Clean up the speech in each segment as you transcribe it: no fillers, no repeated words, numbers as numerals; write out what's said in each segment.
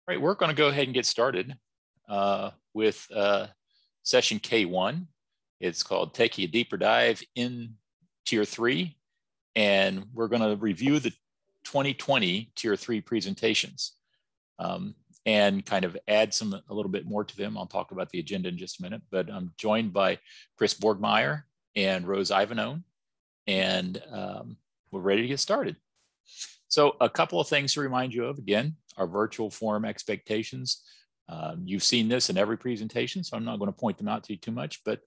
Right, we're going to go ahead and get started with session K1. It's called Taking a Deeper Dive in Tier 3. And we're going to review the 2020 Tier 3 presentations and kind of add a little bit more to them. I'll talk about the agenda in just a minute, but I'm joined by Chris Borgmeyer and Rose Ivanone, and we're ready to get started. So a couple of things to remind you of, again, our virtual forum expectations. You've seen this in every presentation, so I'm not going to point them out to you too much, but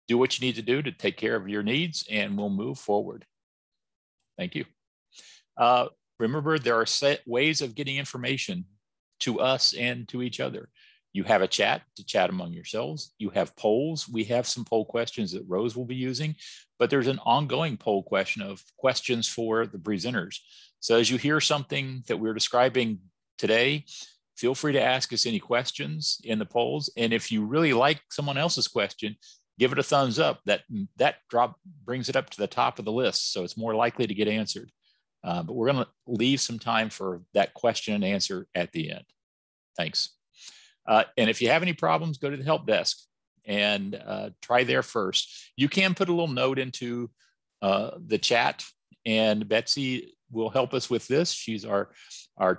do what you need to do to take care of your needs, and we'll move forward. Thank you. Remember, there are set ways of getting information to us and to each other. You have a chat to chat among yourselves. You have polls. We have some poll questions that Rose will be using, but there's an ongoing poll question of questions for the presenters. So as you hear something that we're describing today, feel free to ask us any questions in the polls. And if you really like someone else's question, give it a thumbs up. That brings it up to the top of the list, so it's more likely to get answered. But we're going to leave some time for that question and answer at the end. Thanks. And if you have any problems, go to the help desk and try there first. You can put a little note into the chat, and Betsy will help us with this. She's our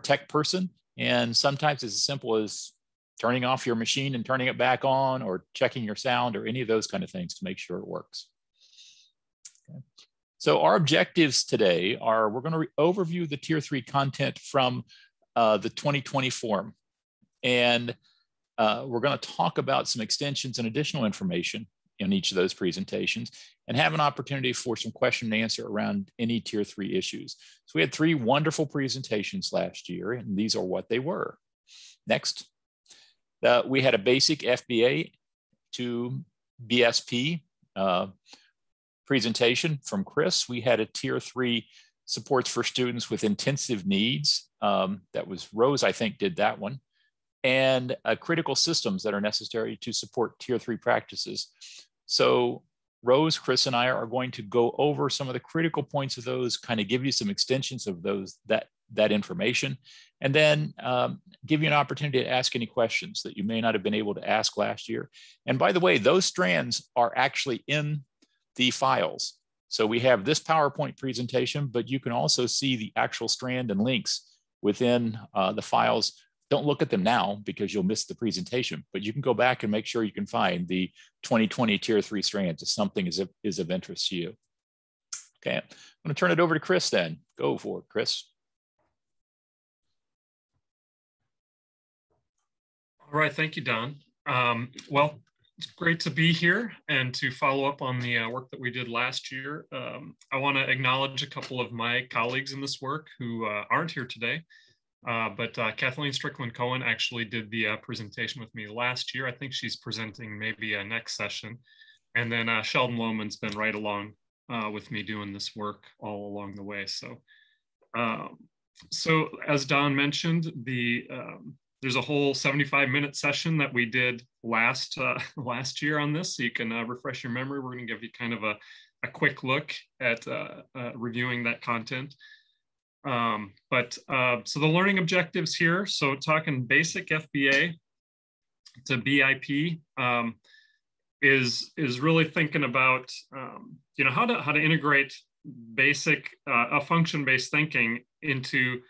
tech person. And sometimes it's as simple as turning off your machine and turning it back on, or checking your sound, or any of those kind of things to make sure it works. Okay. So our objectives today are, we're going to overview the Tier 3 content from the 2020 forum. And we're going to talk about some extensions and additional information in each of those presentations, and have an opportunity for some question and answer around any Tier 3 issues. So we had 3 wonderful presentations last year, and these are what they were. Next, we had a basic FBA to BSP presentation from Chris. We had a Tier 3 supports for students with intensive needs. That was Rose, I think, did that one. And critical systems that are necessary to support Tier 3 practices. So Rose, Chris, and I are going to go over some of the critical points of those, kind of give you some extensions of those, that information, and then give you an opportunity to ask any questions that you may not have been able to ask last year. And by the way, those strands are actually in the files. So we have this PowerPoint presentation, but you can also see the actual strand and links within the files. Don't look at them now because you'll miss the presentation, but you can go back and make sure you can find the 2020 Tier 3 strands if something is of interest to you. Okay, I'm going to turn it over to Chris then. Go for it, Chris. All right, thank you, Don. Well, it's great to be here and to follow up on the work that we did last year. I want to acknowledge a couple of my colleagues in this work who aren't here today. But Kathleen Strickland-Cohen actually did the presentation with me last year. I think she's presenting maybe a next session. And then Sheldon Lohman's been right along with me doing this work all along the way. So, so as Don mentioned, there's a whole 75-minute session that we did last year on this. So you can refresh your memory. We're going to give you kind of a quick look at reviewing that content. So the learning objectives here, so talking basic FBA to BIP is really thinking about you know, how to integrate basic function-based thinking into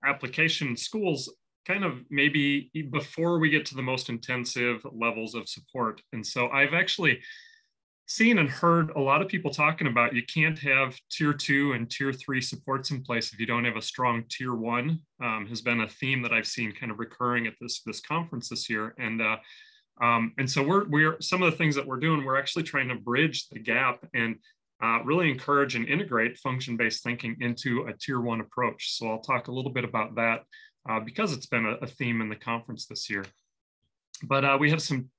application schools, kind of maybe before we get to the most intensive levels of support. And so I've actually seen and heard a lot of people talking about you can't have Tier 2 and Tier 3 supports in place if you don't have a strong Tier 1. Has been a theme that I've seen kind of recurring at this conference this year. And so we're some of the things that we're doing, we're actually trying to bridge the gap and really encourage and integrate function-based thinking into a Tier 1 approach. So I'll talk a little bit about that because it's been a theme in the conference this year. But we have some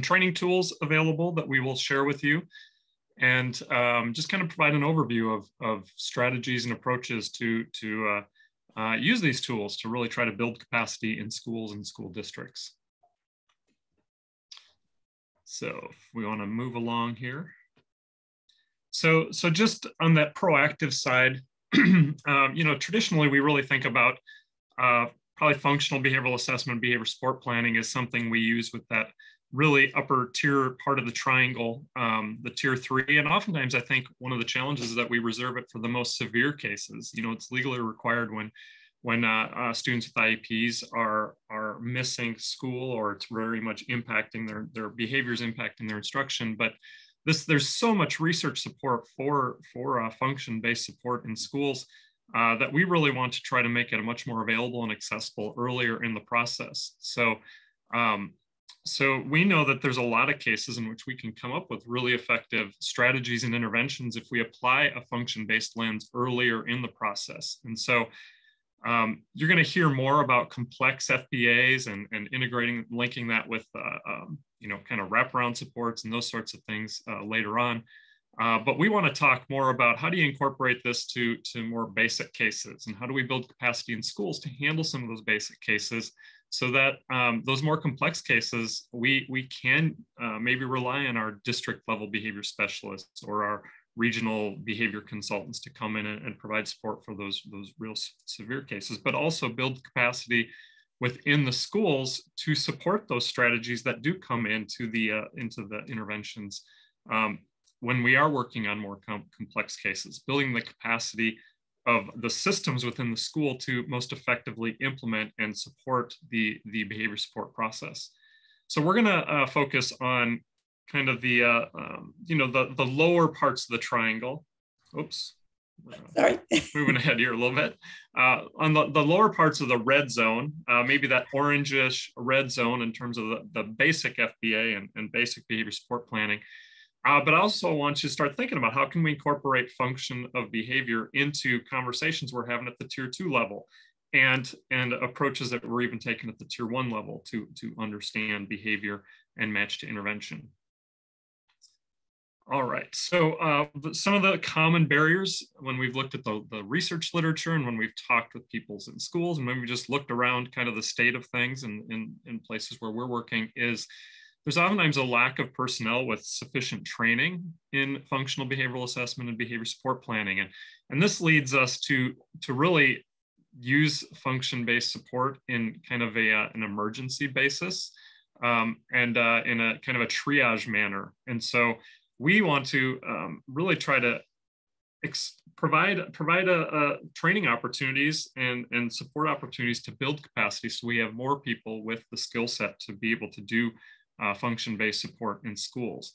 training tools available that we will share with you, and just kind of provide an overview of strategies and approaches to use these tools to really try to build capacity in schools and school districts. So if we want to move along here. So just on that proactive side, you know, traditionally we really think about Probably functional behavioral assessment, behavior support planning is something we use with that really upper tier part of the triangle, the tier 3. And oftentimes I think one of the challenges is that we reserve it for the most severe cases. You know, it's legally required when students with IEPs are missing school, or it's very much impacting their behaviors, impacting their instruction. But there's so much research support for function-based support in schools that we really want to try to make it much more available and accessible earlier in the process. So we know that there's a lot of cases in which we can come up with really effective strategies and interventions if we apply a function-based lens earlier in the process. And so you're going to hear more about complex FBAs and integrating, linking that with, kind of wraparound supports and those sorts of things later on. But we want to talk more about how do you incorporate this to more basic cases, and how do we build capacity in schools to handle some of those basic cases, so that those more complex cases, we can maybe rely on our district level behavior specialists or our regional behavior consultants to come in and provide support for those real severe cases, but also build capacity within the schools to support those strategies that do come into the interventions when we are working on more complex cases, building the capacity of the systems within the school to most effectively implement and support the behavior support process. So we're going to focus on kind of the lower parts of the triangle. Oops. Sorry. Moving ahead here a little bit. On the lower parts of the red zone, maybe that orangish red zone in terms of the basic FBA and basic behavior support planning. But I also want you to start thinking about how can we incorporate function of behavior into conversations we're having at the tier 2 level, and approaches that we're even taking at the tier 1 level to understand behavior and match to intervention. All right, so some of the common barriers when we've looked at the research literature and when we've talked with people in schools and when we just looked around kind of the state of things in places where we're working is there's oftentimes a lack of personnel with sufficient training in functional behavioral assessment and behavior support planning. And this leads us to really use function-based support in kind of an emergency basis and in a kind of a triage manner. And so we want to really try to provide training opportunities and support opportunities to build capacity, so we have more people with the skill set to be able to do function-based support in schools.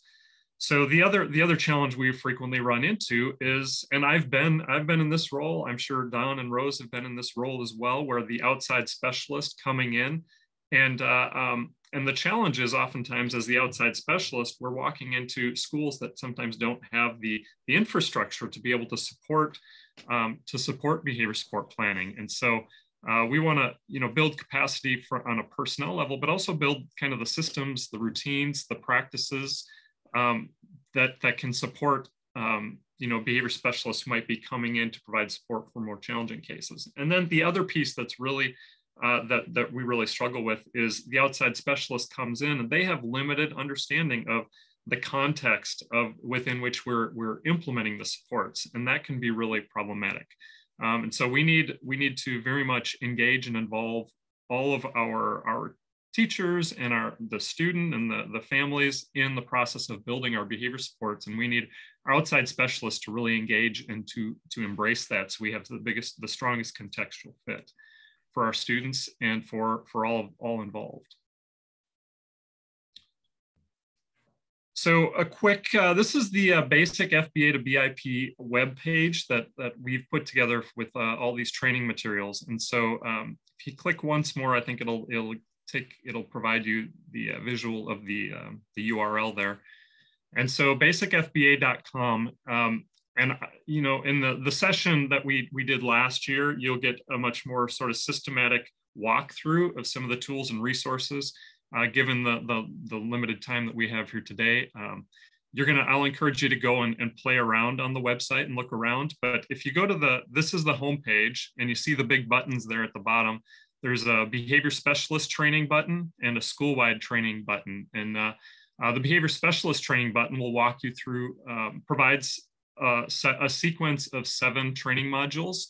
So the other challenge we frequently run into is, and I've been in this role, I'm sure Don and Rose have been in this role as well, where the outside specialist coming in, and the challenge is oftentimes as the outside specialist, we're walking into schools that sometimes don't have the infrastructure to be able to support behavior support planning. And so we want to build capacity on a personnel level, but also build kind of the systems, the routines, the practices that can support behavior specialists who might be coming in to provide support for more challenging cases. And then the other piece that's really that we really struggle with is the outside specialist comes in and they have limited understanding of the context within which we're implementing the supports, and that can be really problematic. And so we need to very much engage and involve all of our teachers and the student and the families in the process of building our behavior supports. And we need our outside specialists to really engage and to embrace that, so we have the strongest contextual fit for our students and for all involved. So a quick, this is the basic FBA to BIP webpage that we've put together with all these training materials. And so if you click once more, I think it'll provide you the visual of the URL there. And so basicfba.com, and in the session that we did last year, you'll get a much more sort of systematic walkthrough of some of the tools and resources. Given the limited time that we have here today, I'll encourage you to go and play around on the website and look around. But if you go to this is the home page, and you see the big buttons there at the bottom, there's a behavior specialist training button and a school-wide training button. And the behavior specialist training button will walk you through, provides a sequence of 7 training modules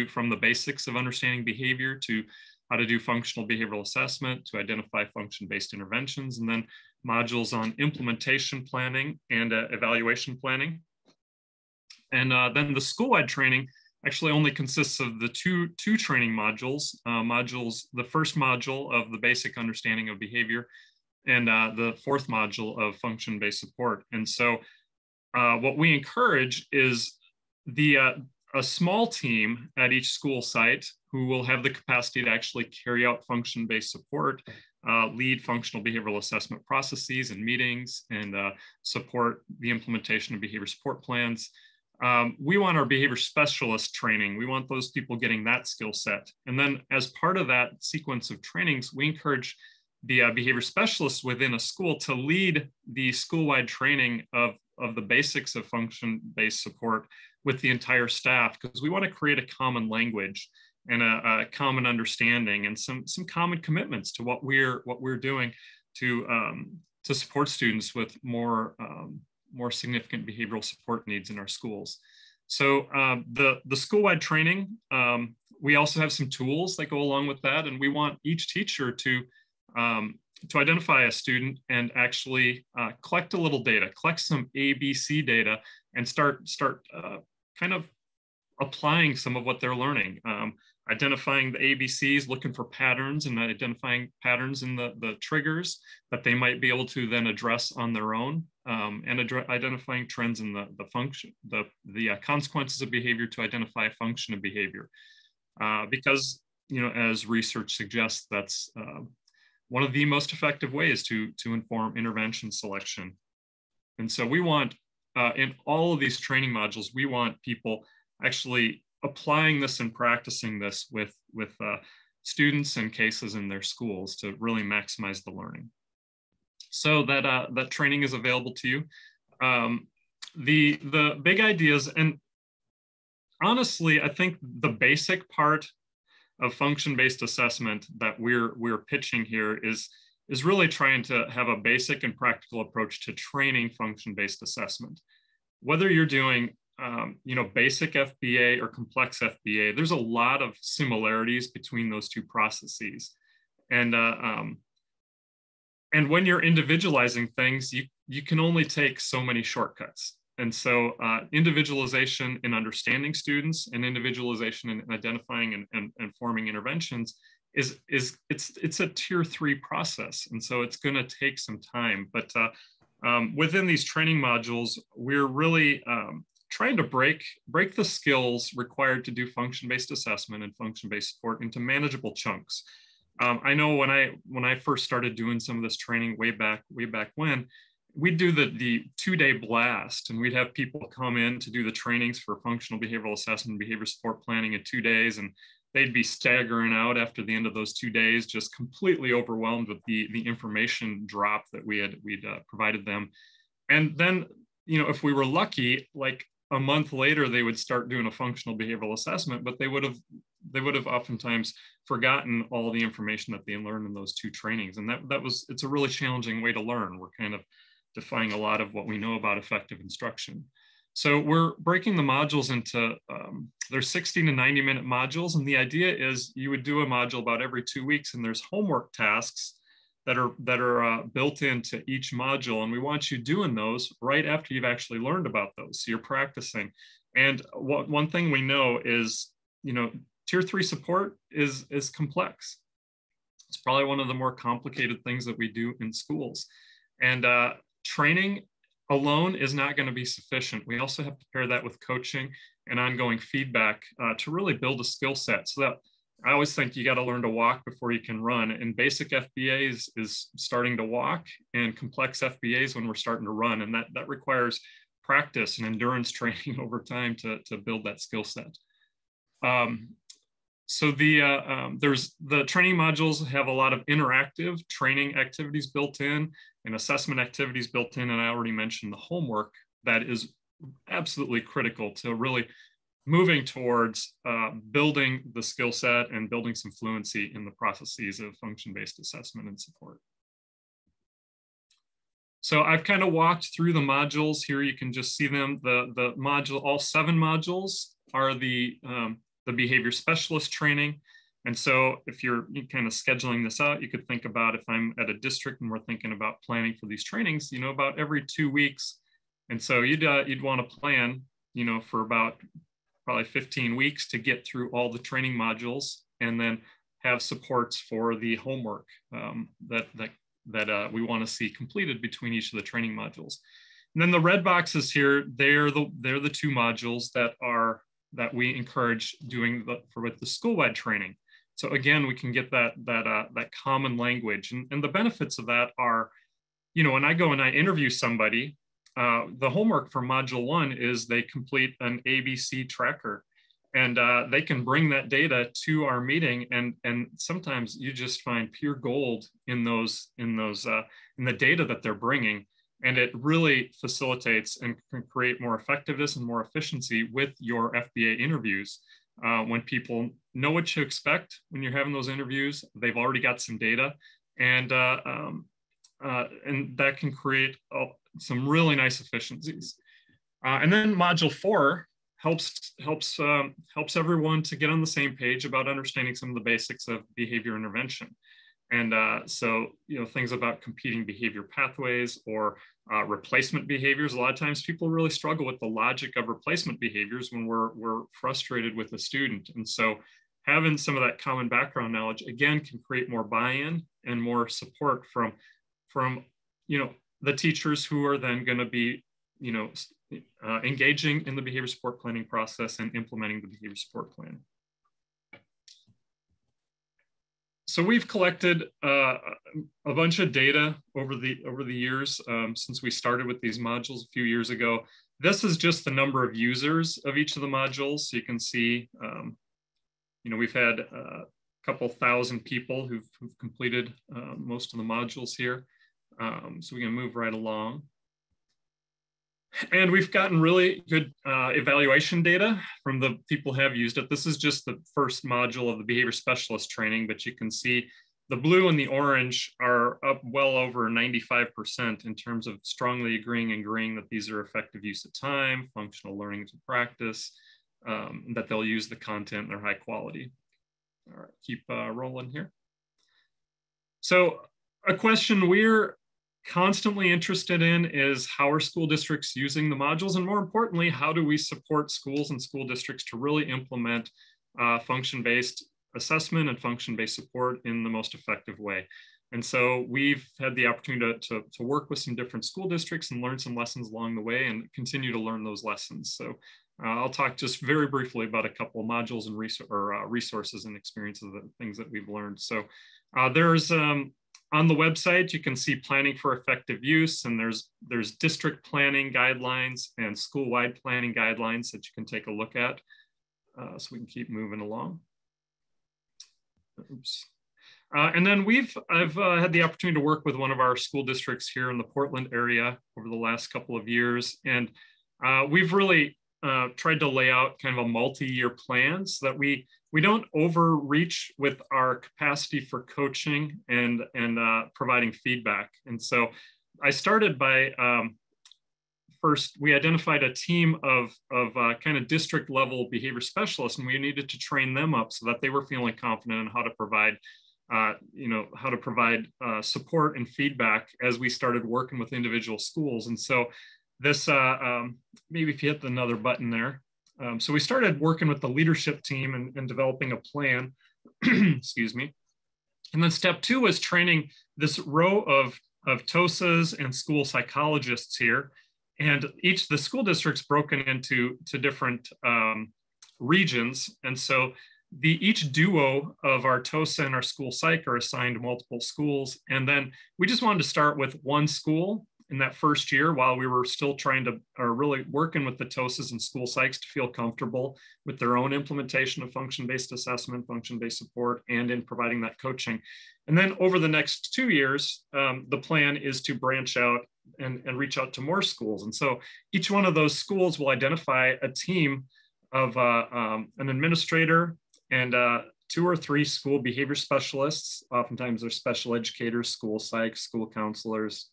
from the basics of understanding behavior to how to do functional behavioral assessment, to identify function-based interventions, and then modules on implementation planning and evaluation planning. And then the school-wide training actually only consists of the two training modules, the first module of the basic understanding of behavior, and the 4th module of function-based support. And so what we encourage is a small team at each school site who will have the capacity to actually carry out function-based support, lead functional behavioral assessment processes and meetings, and support the implementation of behavior support plans. We want our behavior specialist training. We want those people getting that skill set. And then as part of that sequence of trainings, we encourage the behavior specialists within a school to lead the school-wide training of the basics of function-based support with the entire staff, because we want to create a common language and a common understanding and some common commitments to what we're doing to support students with more significant behavioral support needs in our schools. So the school-wide training, we also have some tools that go along with that, and we want each teacher to identify a student and actually collect a little data, collect some ABC data, and start kind of applying some of what they're learning, identifying the ABCs, looking for patterns, and identifying patterns in the triggers that they might be able to then address on their own, and identifying trends in the function, the consequences of behavior to identify function of behavior, because as research suggests, that's one of the most effective ways to inform intervention selection. And so we want, in all of these training modules, we want people actually applying this and practicing this with students and cases in their schools to really maximize the learning. So that training is available to you. The big ideas, and honestly, I think the basic part of function-based assessment that we're pitching here is really trying to have a basic and practical approach to training function-based assessment. Whether you're doing basic FBA or complex FBA, there's a lot of similarities between those two processes. And when you're individualizing things, you can only take so many shortcuts. And so individualization in understanding students and individualization in identifying and forming interventions it's a tier 3 process. And so it's going to take some time. But within these training modules, we're really trying to break the skills required to do function-based assessment and function-based support into manageable chunks. I know when I first started doing some of this training way back when, we'd do the 2-day blast, and we'd have people come in to do the trainings for functional behavioral assessment and behavior support planning in 2 days, and they'd be staggering out after the end of those 2 days, just completely overwhelmed with the information drop that we'd provided them. And then, if we were lucky, like a month later, they would start doing a functional behavioral assessment, but they would have oftentimes forgotten all the information that they learned in those 2 trainings. And it's a really challenging way to learn. We're kind of defying a lot of what we know about effective instruction. So we're breaking the modules into, there's 60 to 90 minute modules. And the idea is you would do a module about every 2 weeks, and there's homework tasks that are built into each module. And we want you doing those right after you've actually learned about those. So you're practicing. And one thing we know is, tier 3 support is complex. It's probably one of the more complicated things that we do in schools. And training alone is not going to be sufficient. We also have to pair that with coaching and ongoing feedback to really build a skill set. So that I always think you got to learn to walk before you can run. And basic FBAs is starting to walk, and complex FBAs when we're starting to run. And that requires practice and endurance training over time to build that skill set. So there's the training modules have a lot of interactive training activities built in and assessment activities built in. And I already mentioned the homework that is absolutely critical to really moving towards building the skill set and building some fluency in the processes of function-based assessment and support. So I've kind of walked through the modules here. You can just see them. The module, all 7 modules are the behavior specialist training. And so if you're kind of scheduling this out, you could think about, if I'm at a district and we're thinking about planning for these trainings, about every 2 weeks. And so you'd want to plan, for about probably 15 weeks to get through all the training modules, and then have supports for the homework that we want to see completed between each of the training modules. And then the red boxes here, they're the 2 modules that we encourage doing with the school-wide training. So again, we can get that common language, and the benefits of that are, when I go and I interview somebody, the homework for module 1 is they complete an ABC tracker, and they can bring that data to our meeting, and sometimes you just find pure gold in the data that they're bringing, and it really facilitates and can create more effectiveness and more efficiency with your FBA interviews. When people know what to expect when you're having those interviews, they've already got some data, and that can create some really nice efficiencies. And then module 4 helps everyone to get on the same page about understanding some of the basics of behavior intervention. And so, things about competing behavior pathways or replacement behaviors. A lot of times people really struggle with the logic of replacement behaviors when we're frustrated with a student. And so having some of that common background knowledge, again, can create more buy-in and more support from the teachers who are then going to be, engaging in the behavior support planning process and implementing the behavior support plan. So we've collected a bunch of data over the years since we started with these modules a few years ago. This is just the number of users of each of the modules. So you can see, we've had a couple thousand people who've completed most of the modules here. So we can move right along. And we've gotten really good evaluation data from the people who have used it. This is just the first module of the behavior specialist training, but you can see the blue and the orange are up well over 95% in terms of strongly agreeing that these are effective use of time, functional learning to practice, that they'll use the content and they're high quality. All right, keep rolling here. So a question we're constantly interested in is, how are school districts using the modules? And more importantly, how do we support schools and school districts to really implement function-based assessment and function-based support in the most effective way? And so we've had the opportunity to work with some different school districts and learn some lessons along the way and continue to learn those lessons. So I'll talk just very briefly about a couple of modules and resources and experiences of the things that we've learned. So there's on the website, you can see planning for effective use, and there's district planning guidelines and school-wide planning guidelines that you can take a look at. So we can keep moving along. Oops. And then I've had the opportunity to work with one of our school districts here in the Portland area over the last couple of years. And we've really tried to lay out kind of a multi-year plan so that we don't overreach with our capacity for coaching and providing feedback. And so I started by first, we identified a team of kind of district level behavior specialists, and we needed to train them up so that they were feeling confident in how to provide support and feedback as we started working with individual schools. And so this, maybe if you hit another button there. So we started working with the leadership team and developing a plan, excuse me. And then step 2 was training this row of TOSAs and school psychologists here. And the school district's broken into different regions. And so each duo of our TOSA and our school psych are assigned multiple schools. And then we just wanted to start with one school in that first year while we were still really working with the TOSAs and school psychs to feel comfortable with their own implementation of function-based assessment, function-based support, and in providing that coaching. And then over the next 2 years, the plan is to branch out and reach out to more schools. And so each one of those schools will identify a team of an administrator and 2 or 3 school behavior specialists. Oftentimes they're special educators, school psychs, school counselors,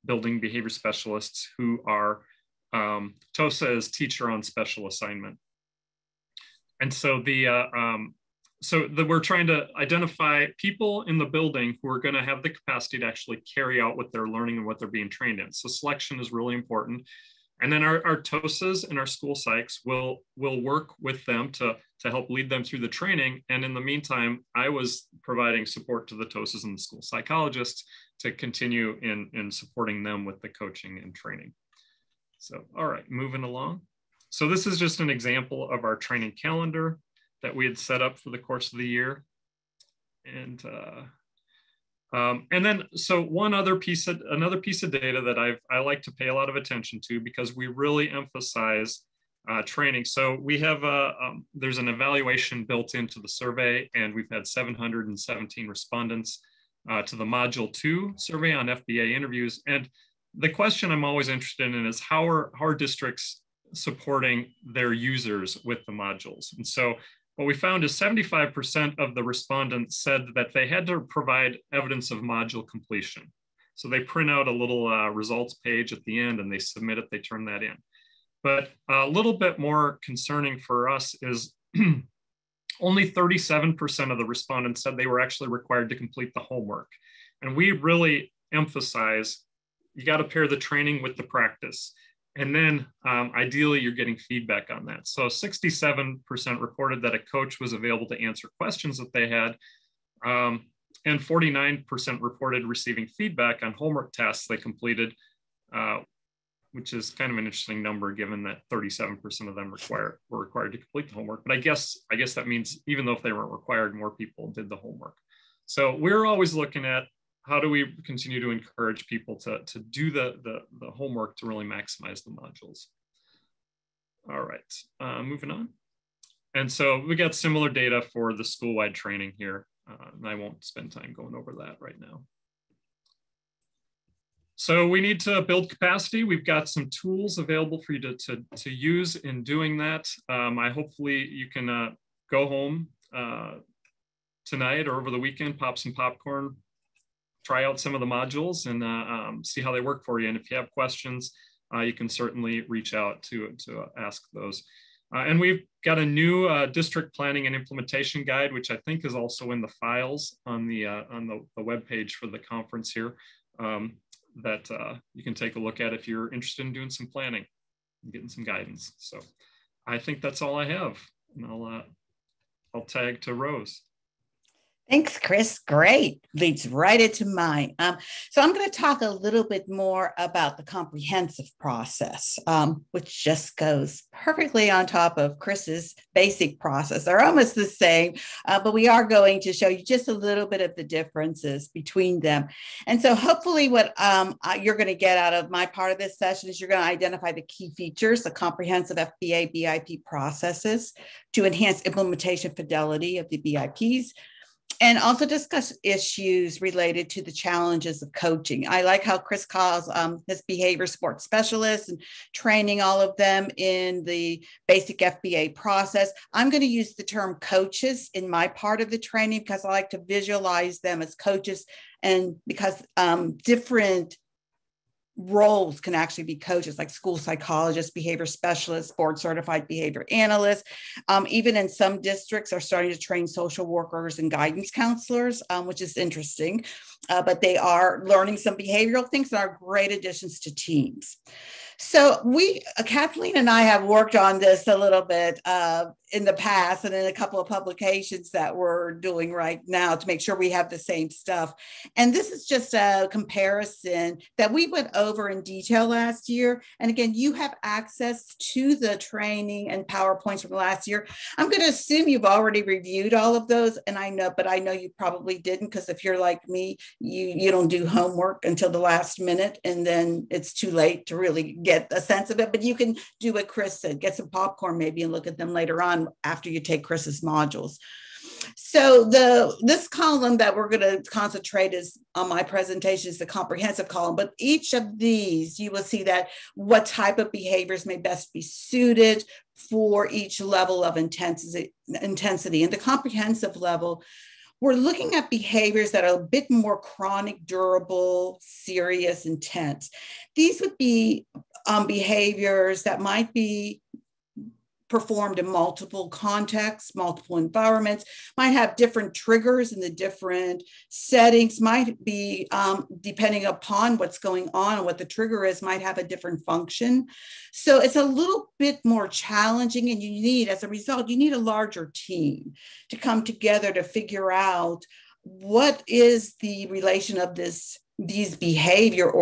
building behavior specialists who are TOSA is teacher on special assignment. And so we're trying to identify people in the building who are going to have the capacity to actually carry out what they're learning and what they're being trained in. So selection is really important. And then our TOSAs and our school psychs will work with them to help lead them through the training. And in the meantime, I was providing support to the TOSAs and the school psychologists to continue in supporting them with the coaching and training. So, all right, moving along. So this is just an example of our training calendar that we had set up for the course of the year. And then, so another piece of data that I like to pay a lot of attention to, because we really emphasize training. So we have there's an evaluation built into the survey, and we've had 717 respondents to the Module 2 survey on FBA interviews. And the question I'm always interested in is how are districts supporting their users with the modules? And so what we found is 75% of the respondents said that they had to provide evidence of module completion. So they print out a little results page at the end and they submit it, they turn that in. But a little bit more concerning for us is only 37% of the respondents said they were actually required to complete the homework. And we really emphasize, you got to pair the training with the practice. And then ideally, you're getting feedback on that. So 67% reported that a coach was available to answer questions that they had. And 49% reported receiving feedback on homework tasks they completed, which is kind of an interesting number given that 37% of them were required to complete the homework. But I guess that means even though if they weren't required, more people did the homework. So we're always looking at how do we continue to encourage people to do the homework to really maximize the modules. All right, moving on. And so we got similar data for the school-wide training here. And I won't spend time going over that right now. So we need to build capacity. We've got some tools available for you to use in doing that. Hopefully you can go home tonight or over the weekend, pop some popcorn, try out some of the modules and see how they work for you. And if you have questions, you can certainly reach out to ask those. And we've got a new district planning and implementation guide, which I think is also in the files on the webpage for the conference here, that you can take a look at if you're interested in doing some planning and getting some guidance. So I think that's all I have, and I'll tag to Rose. Thanks, Chris. Great. Leads right into mine. So I'm going to talk a little bit more about the comprehensive process, which just goes perfectly on top of Chris's basic process. They're almost the same, but we are going to show you just a little bit of the differences between them. And so hopefully what you're going to get out of my part of this session is you're going to identify the key features, the comprehensive FBA BIP processes to enhance implementation fidelity of the BIPs, and also discuss issues related to the challenges of coaching. I like how Chris calls his behavior support specialists and training all of them in the basic FBA process. I'm going to use the term coaches in my part of the training because I like to visualize them as coaches, and because different roles can actually be coaches, like school psychologists, behavior specialists, board certified behavior analysts. Even in some districts are starting to train social workers and guidance counselors, which is interesting, but they are learning some behavioral things that are great additions to teams. So Kathleen and I have worked on this a little bit in the past and in a couple of publications that we're doing right now to make sure we have the same stuff. And this is just a comparison that we went over in detail last year. And again, you have access to the training and PowerPoints from last year. I'm going to assume you've already reviewed all of those. And I know you probably didn't, because if you're like me, you don't do homework until the last minute, and then it's too late to really get a sense of it. But you can do what Chris said, get some popcorn maybe and look at them later on after you take Chris's modules. So this column that we're going to concentrate is on my presentation is the comprehensive column, but each of these you will see that what type of behaviors may best be suited for each level of intensity. And the comprehensive level we're looking at behaviors that are a bit more chronic, durable, serious, intense. These would be behaviors that might be performed in multiple contexts, multiple environments, might have different triggers in the different settings, might be, depending upon what's going on and what the trigger is, might have a different function. So it's a little bit more challenging, and you need, as a result, you need a larger team to come together to figure out what is the relation of these behaviors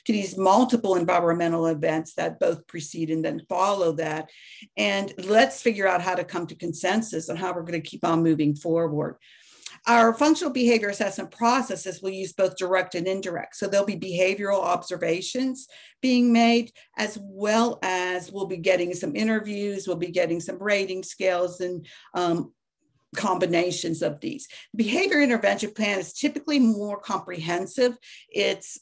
to these multiple environmental events that both precede and then follow that. And let's figure out how to come to consensus on how we're going to keep on moving forward. Our functional behavior assessment processes will use both direct and indirect. So there'll be behavioral observations being made, as well as we'll be getting some interviews, we'll be getting some rating scales and combinations of these. Behavior intervention plan is typically more comprehensive. It's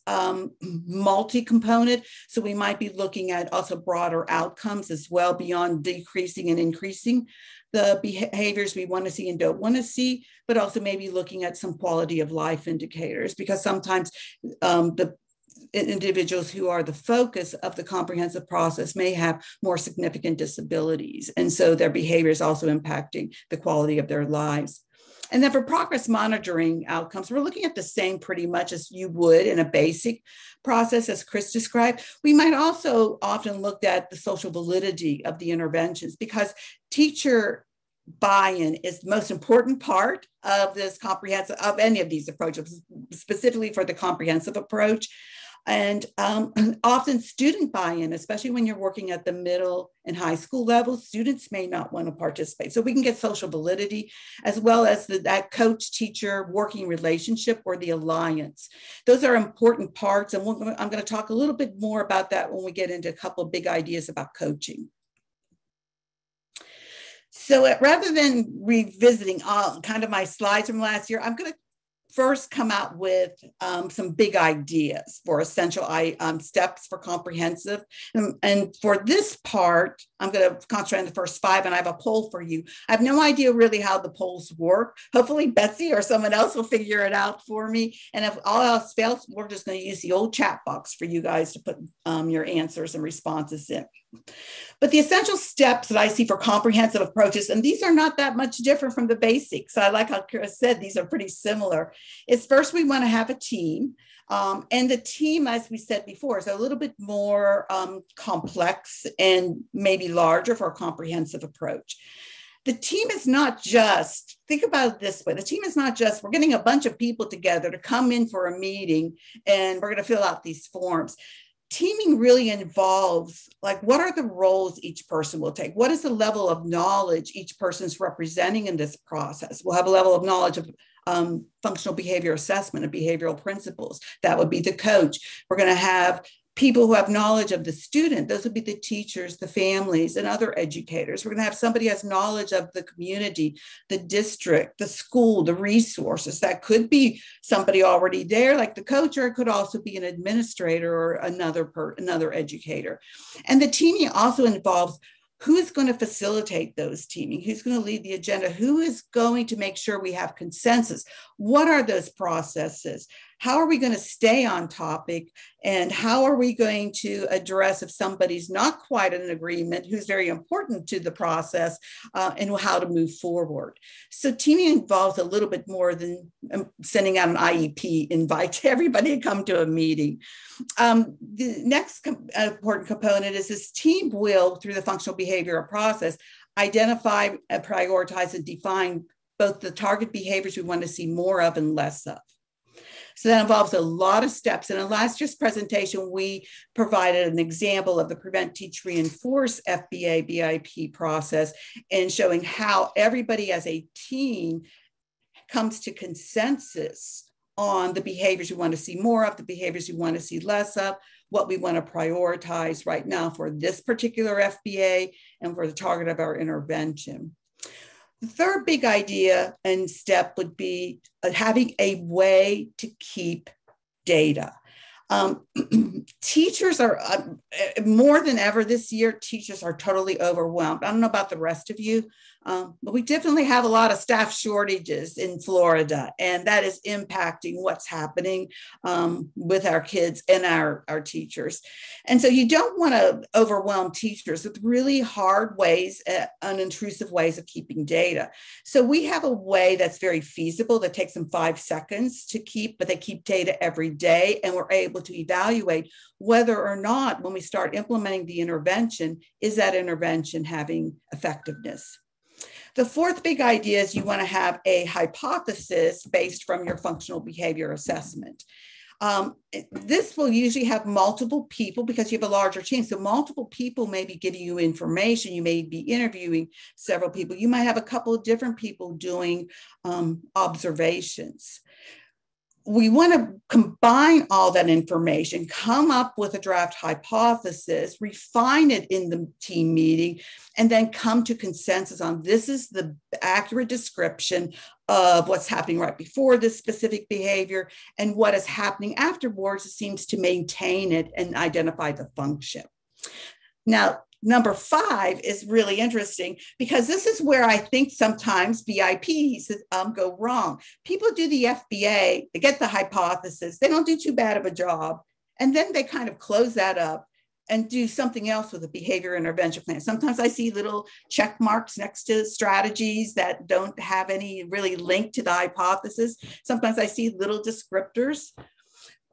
multi-component. So we might be looking at also broader outcomes as well, beyond decreasing and increasing the behaviors we want to see and don't want to see, but also maybe looking at some quality of life indicators, because sometimes the individuals who are the focus of the comprehensive process may have more significant disabilities. And so their behavior is also impacting the quality of their lives. And then for progress monitoring outcomes, we're looking at the same pretty much as you would in a basic process, as Chris described. We might also often look at the social validity of the interventions, because teacher buy-in is the most important part of this comprehensive, of any of these approaches, specifically for the comprehensive approach. And often student buy-in, especially when you're working at the middle and high school level, students may not want to participate. So we can get social validity, as well as that coach-teacher working relationship, or the alliance. Those are important parts. And I'm going to talk a little bit more about that when we get into a couple of big ideas about coaching. So rather than revisiting kind of my slides from last year, I'm going to first come out with some big ideas for essential steps for comprehensive. And for this part, I'm going to concentrate on the first 5, and I have a poll for you. I have no idea really how the polls work. Hopefully Betsy or someone else will figure it out for me. And if all else fails, we're just going to use the old chat box for you guys to put your answers and responses in. But the essential steps that I see for comprehensive approaches, and these are not that much different from the basics. I like how Chris said these are pretty similar. Is first, we want to have a team. And the team, as we said before, is a little bit more complex and maybe larger for a comprehensive approach. The team is not just, think about it this way, the team is not just, we're getting a bunch of people together to come in for a meeting and we're going to fill out these forms. Teaming really involves, like, what are the roles each person will take? What is the level of knowledge each person's representing in this process? We'll have a level of knowledge of functional behavior assessment and behavioral principles. That would be the coach. We're going to have people who have knowledge of the student. Those would be the teachers, the families, and other educators. We're going to have somebody who has knowledge of the community, the district, the school, the resources. That could be somebody already there, like the coach, or it could also be an administrator or another educator. And the teaming also involves who is going to facilitate those teaming? Who's going to lead the agenda? Who is going to make sure we have consensus? What are those processes? How are we going to stay on topic? And how are we going to address if somebody's not quite in agreement, who's very important to the process, and how to move forward? So teaming involves a little bit more than sending out an IEP invite to everybody to come to a meeting. The next important component is this team will, through the functional behavioral process, identify, prioritize, and define both the target behaviors we want to see more of and less of. So that involves a lot of steps. And in last year's presentation, we provided an example of the Prevent, Teach, Reinforce FBA BIP process, and showing how everybody as a team comes to consensus on the behaviors we want to see more of, the behaviors we want to see less of, what we want to prioritize right now for this particular FBA and for the target of our intervention. The third big idea and step would be having a way to keep data. Teachers are, more than ever this year, teachers are totally overwhelmed. I don't know about the rest of you, But we definitely have a lot of staff shortages in Florida, and that is impacting what's happening with our kids and our teachers. And so you don't want to overwhelm teachers with really hard ways, unintrusive ways of keeping data. So we have a way that's very feasible that takes them 5 seconds to keep, but they keep data every day, and we're able to evaluate whether or not when we start implementing the intervention, is that intervention having effectiveness? The fourth big idea is you want to have a hypothesis based from your functional behavior assessment. This will usually have multiple people because you have a larger team. So multiple people may be giving you information. You may be interviewing several people. You might have a couple of different people doing observations. We want to combine all that information, come up with a draft hypothesis, refine it in the team meeting, and then come to consensus on this is the accurate description of what's happening right before this specific behavior and what is happening afterwards. It seems to maintain it and identify the function. Now, number 5 is really interesting because this is where I think sometimes VIPs go wrong. People do the FBA, they get the hypothesis, they don't do too bad of a job, and then they kind of close that up and do something else with a behavior intervention plan. Sometimes I see little check marks next to strategies that don't have any really link to the hypothesis. Sometimes I see little descriptors.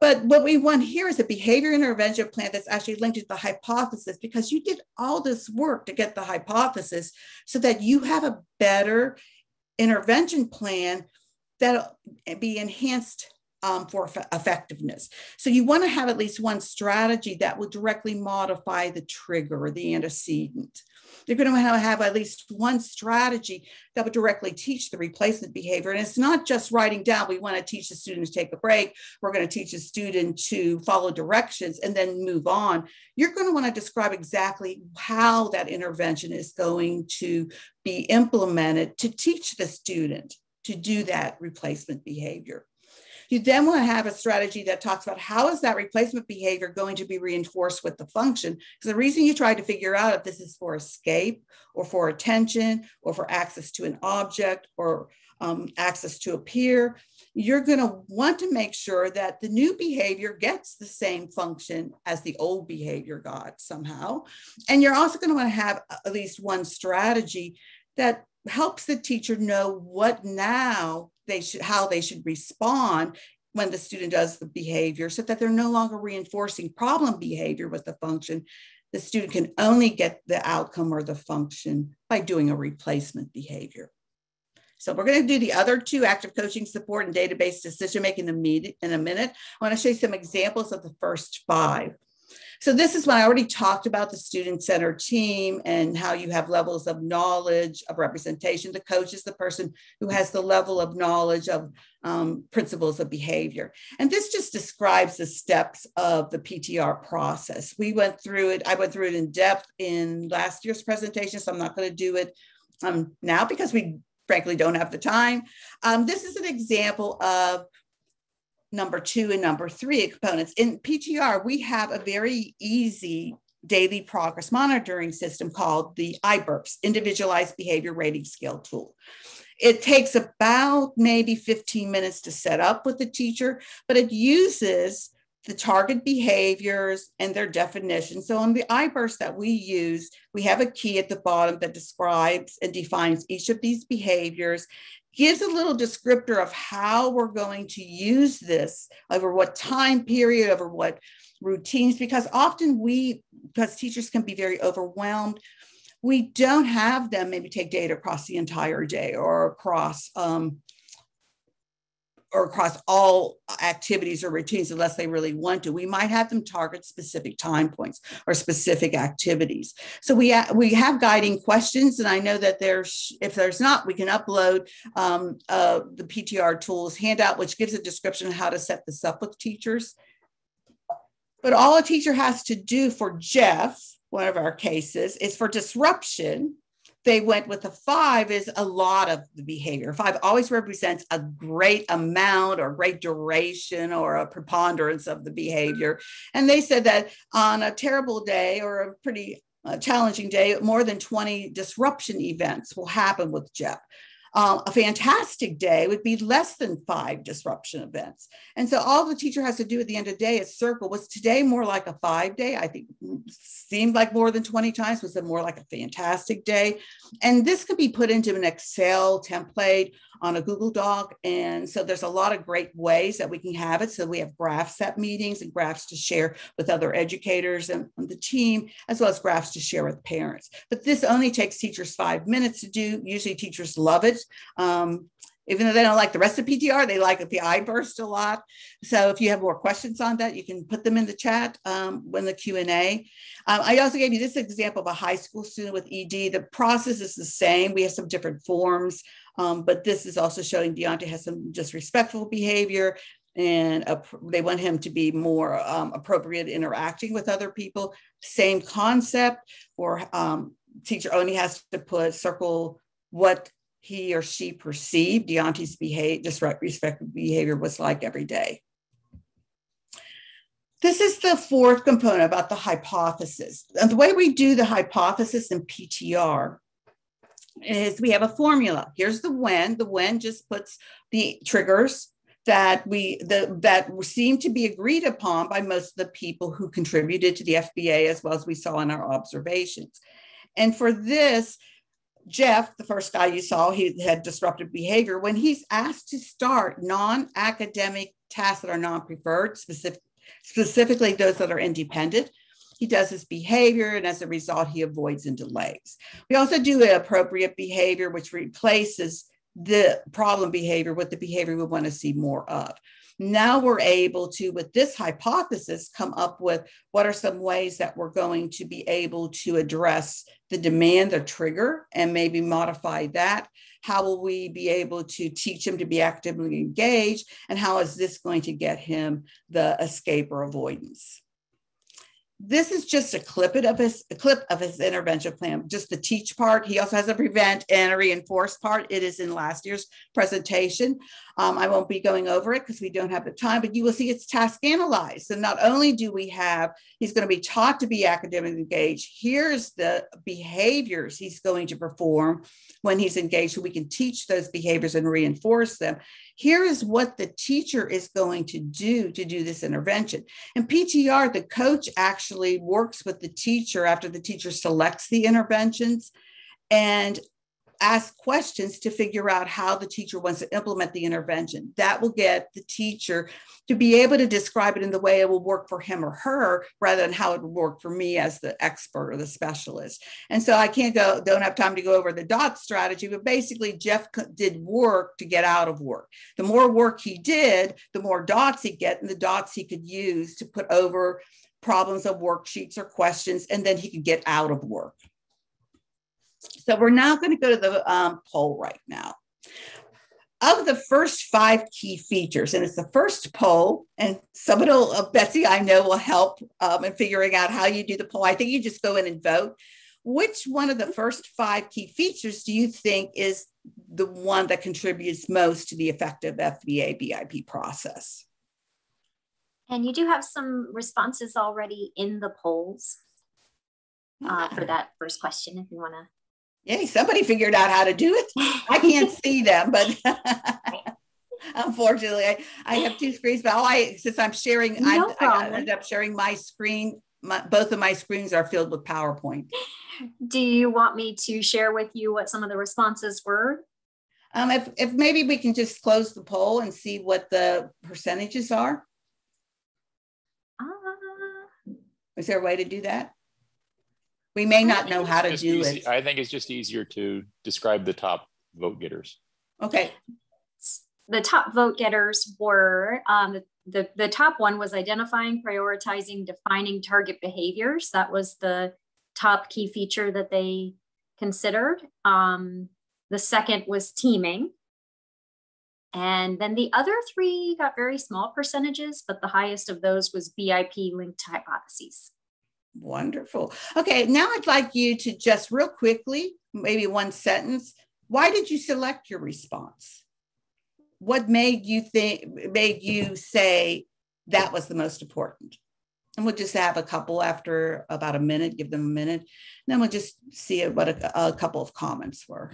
But what we want here is a behavior intervention plan that's actually linked to the hypothesis, because you did all this work to get the hypothesis so that you have a better intervention plan that'll be enhanced for effectiveness. So you want to have at least one strategy that will directly modify the trigger or the antecedent. You're going to have at least one strategy that would directly teach the replacement behavior. And it's not just writing down, we want to teach the student to take a break. We're going to teach the student to follow directions and then move on. You're going to want to describe exactly how that intervention is going to be implemented to teach the student to do that replacement behavior. You then want to have a strategy that talks about how is that replacement behavior going to be reinforced with the function. Because the reason you try to figure out if this is for escape or for attention or for access to an object or access to a peer, you're going to want to make sure that the new behavior gets the same function as the old behavior got somehow. And you're also going to want to have at least one strategy that helps the teacher know what now how they should respond when the student does the behavior, so that they're no longer reinforcing problem behavior with the function. The student can only get the outcome or the function by doing a replacement behavior. So we're going to do the other 2, active coaching support and database decision-making in a minute. I want to show you some examples of the first 5. So this is when I already talked about the student-centered team and how you have levels of knowledge, of representation. The coach is the person who has the level of knowledge of principles of behavior. And this just describes the steps of the PTR process. We went through it. I went through it in depth in last year's presentation, so I'm not going to do it now because we frankly don't have the time. This is an example of number 2 and number 3 components. In PTR, we have a very easy daily progress monitoring system called the IBERPS, Individualized Behavior Rating Scale Tool. It takes about maybe 15 minutes to set up with the teacher, but it uses the target behaviors and their definition. So on the IBERPS that we use, we have a key at the bottom that describes and defines each of these behaviors, gives a little descriptor of how we're going to use this, over what time period, over what routines, because often because teachers can be very overwhelmed, we don't have them maybe take data across the entire day or across all activities or routines unless they really want to. We might have them target specific time points or specific activities. So we have guiding questions, and I know that if there's not, we can upload the PTR tools handout, which gives a description of how to set this up with teachers. But all a teacher has to do for Jeff, one of our cases, is for disruption. They went with a 5 is a lot of the behavior. 5 always represents a great amount or great duration or a preponderance of the behavior. And they said that on a terrible day or a pretty challenging day, more than 20 disruption events will happen with Jeff. A fantastic day would be less than 5 disruption events. And so all the teacher has to do at the end of the day is circle, was today more like a 5 day? I think seemed like more than 20 times. Was it more like a fantastic day? And this could be put into an Excel template on a Google Doc. And so there's a lot of great ways that we can have it. So we have graph set meetings and graphs to share with other educators and the team, as well as graphs to share with parents. But this only takes teachers 5 minutes to do. Usually teachers love it. Even though they don't like the rest of PTR, they like the iBurst a lot. So if you have more questions on that, you can put them in the chat when the Q&A. I also gave you this example of a high school student with ED. The process is the same. We have some different forms, but this is also showing Deontay has some disrespectful behavior, and they want him to be more appropriate interacting with other people. Same concept, or teacher only has to circle what he or she perceived Deontay's disrespectful behavior was like every day. This is the fourth component about the hypothesis. And the way we do the hypothesis in PTR is we have a formula. Here's the when. The when just puts the triggers that seem to be agreed upon by most of the people who contributed to the FBA, as well as we saw in our observations. And for this, Jeff, the first guy you saw, he had disruptive behavior. When he's asked to start non-academic tasks that are non-preferred, specifically those that are independent, he does his behavior, and as a result, he avoids and delays. We also do an appropriate behavior, which replaces the problem behavior with the behavior we want to see more of. Now we're able to, with this hypothesis, come up with what are some ways that we're going to be able to address the demand, the trigger, and maybe modify that. How will we be able to teach him to be actively engaged? And how is this going to get him the escape or avoidance? This is just a clip of his intervention plan, just the teach part. He also has a prevent and a reinforce part. It is in last year's presentation. I won't be going over it because we don't have the time, but you will see it's task analyzed. So not only do we have, he's going to be taught to be academically engaged. Here's the behaviors he's going to perform when he's engaged, so we can teach those behaviors and reinforce them. Here is what the teacher is going to do this intervention. In PTR, the coach actually works with the teacher after the teacher selects the interventions and ask questions to figure out how the teacher wants to implement the intervention. That will get the teacher to be able to describe it in the way it will work for him or her, rather than how it would work for me as the expert or the specialist. And so I don't have time to go over the DOT strategy, but basically Jeff did work to get out of work. The more work he did, the more dots he'd get, and the dots he could use to put over problems of worksheets or questions, and then he could get out of work. So we're now going to go to the poll right now. Of the first 5 key features, and it's the first poll, and somebody, Betsy, I know, will help in figuring out how you do the poll. I think you just go in and vote. Which one of the first 5 key features do you think is the one that contributes most to the effective FBA BIP process? And you do have some responses already in the polls for that first question, if you want to. Yay, somebody figured out how to do it. I can't see them, but unfortunately, I have 2 screens. But since I'm sharing, I ended up sharing my screen. Both of my screens are filled with PowerPoint. Do you want me to share with you what some of the responses were? If maybe we can just close the poll and see what the percentages are. Is there a way to do that? We may not know how to do it. I think it's just easier to describe the top vote getters. Okay. The top vote getters were, the top one was identifying, prioritizing, defining target behaviors. That was the top key feature that they considered. The second was teaming. And then the other 3 got very small percentages, but the highest of those was BIP linked to hypotheses. Wonderful. Okay, now I'd like you to just real quickly, maybe 1 sentence, why did you select your response? What made you say that was the most important? And we'll just have a couple after about a minute, give them a minute. And then we'll just see what a couple of comments were.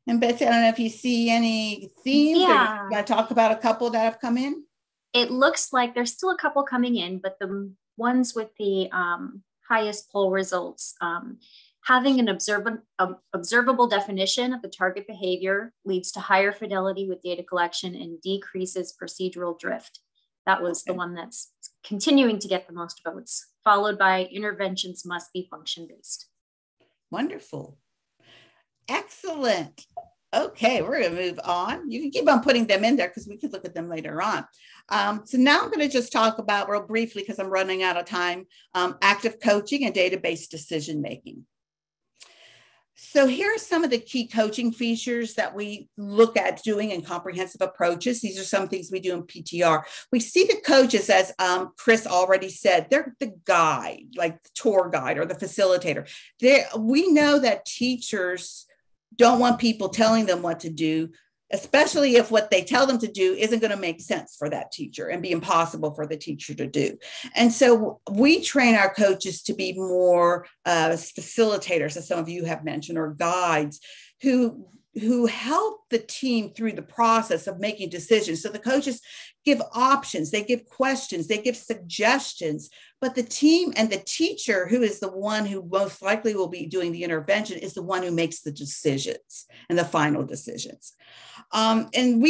And Betsy, I don't know if you see any themes, or you want to talk about a couple that have come in? It looks like there's still a couple coming in, but the ones with the highest poll results, having an observable definition of the target behavior leads to higher fidelity with data collection and decreases procedural drift. That was the one that's continuing to get the most votes, followed by interventions must be function-based. Wonderful. Excellent. Okay, we're going to move on. You can keep on putting them in there because we could look at them later on. So now I'm going to just talk about real briefly, because I'm running out of time, active coaching and database decision-making. So here are some of the key coaching features that we look at doing in comprehensive approaches. These are some things we do in PTR. We see the coaches, as Chris already said, they're the guide, like the tour guide or the facilitator. We know that teachers don't want people telling them what to do, especially if what they tell them to do isn't going to make sense for that teacher and be impossible for the teacher to do. And so we train our coaches to be more facilitators, as some of you have mentioned, or guides who help the team through the process of making decisions. So the coaches give options, they give questions, they give suggestions, but the team and the teacher, who is the one who most likely will be doing the intervention, is the one who makes the decisions and the final decisions. And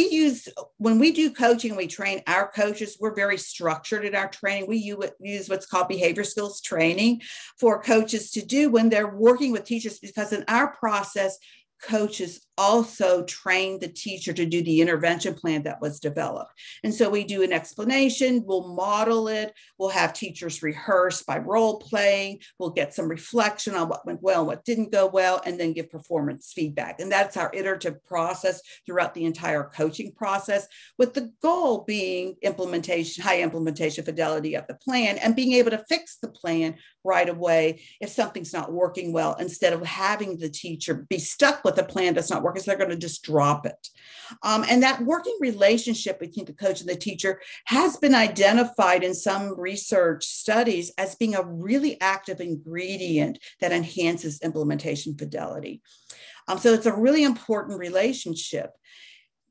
when we do coaching, we train our coaches, we're very structured in our training. We use what's called behavior skills training for coaches to do when they're working with teachers, because in our process, coaches also train the teacher to do the intervention plan that was developed. And so we do an explanation, we'll model it, we'll have teachers rehearse by role playing, we'll get some reflection on what went well, what didn't go well, and then give performance feedback. And that's our iterative process throughout the entire coaching process, with the goal being implementation, high implementation fidelity of the plan, and being able to fix the plan right away if something's not working well, instead of having the teacher be stuck with a plan that's not working, so they're going to just drop it. And that working relationship between the coach and the teacher has been identified in some research studies as being a really active ingredient that enhances implementation fidelity. So it's a really important relationship.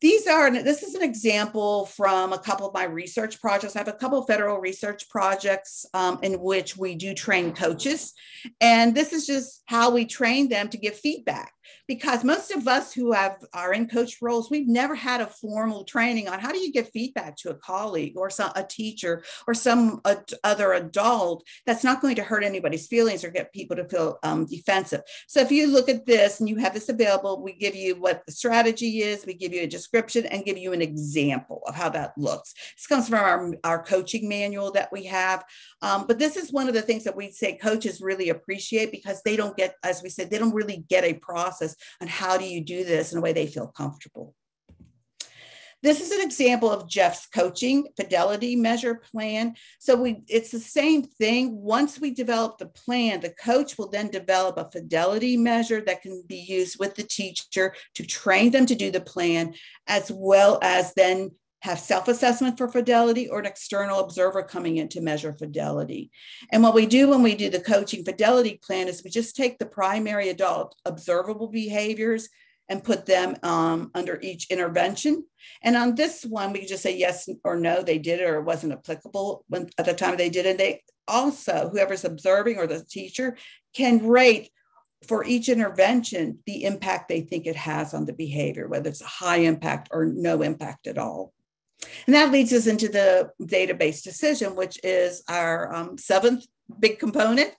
This is an example from a couple of my research projects. I have a couple of federal research projects in which we do train coaches. And this is just how we train them to give feedback. Because most of us who are in coach roles, we've never had a formal training on how do you give feedback to a colleague or a teacher or some other adult that's not going to hurt anybody's feelings or get people to feel defensive. So if you look at this and you have this available, we give you what the strategy is, we give you a description and give you an example of how that looks. This comes from our coaching manual that we have. But this is one of the things that we say coaches really appreciate, because they don't get, as we said, they don't really get a process on how do you do this in a way they feel comfortable. This is an example of Jeff's coaching fidelity measure plan. So it's the same thing. Once we develop the plan, the coach will then develop a fidelity measure that can be used with the teacher to train them to do the plan, as well as then have self-assessment for fidelity or an external observer coming in to measure fidelity. And what we do when we do the coaching fidelity plan is we just take the primary adult observable behaviors and put them under each intervention. And on this one, we just say yes or no, they did it or it wasn't applicable at the time they did it. They also, whoever's observing or the teacher, can rate for each intervention the impact they think it has on the behavior, whether it's a high impact or no impact at all. And that leads us into the database decision, which is our seventh big component.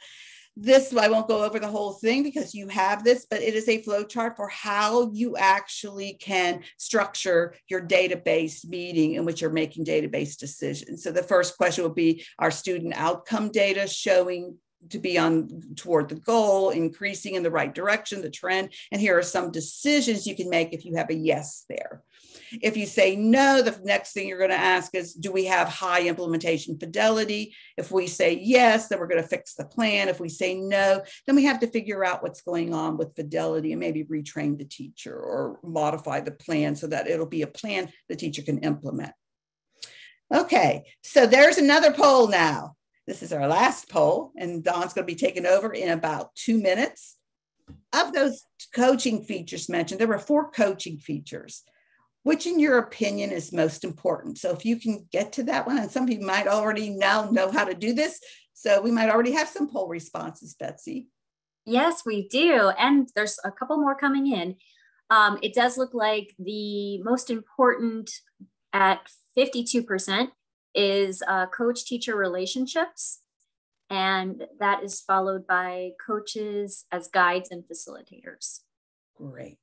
This, I won't go over the whole thing because you have this, but it is a flow chart for how you actually can structure your database meeting in which you're making database decisions. So the first question will be our student outcome data showing to be on toward the goal, increasing in the right direction, the trend. And here are some decisions you can make if you have a yes there. If you say no, the next thing you're going to ask is, do we have high implementation fidelity? If we say yes, then we're going to fix the plan. If we say no, then we have to figure out what's going on with fidelity and maybe retrain the teacher or modify the plan so that it'll be a plan the teacher can implement. Okay, so there's another poll now. This is our last poll, and Dawn's going to be taking over in about 2 minutes. Of those coaching features mentioned, there were 4 coaching features. Which, in your opinion, is most important? So if you can get to that one, and some of you might already now know how to do this, so we might already have some poll responses, Betsy. Yes, we do. And there's a couple more coming in. It does look like the most important at 52% is coach-teacher relationships. And that is followed by coaches as guides and facilitators. Great.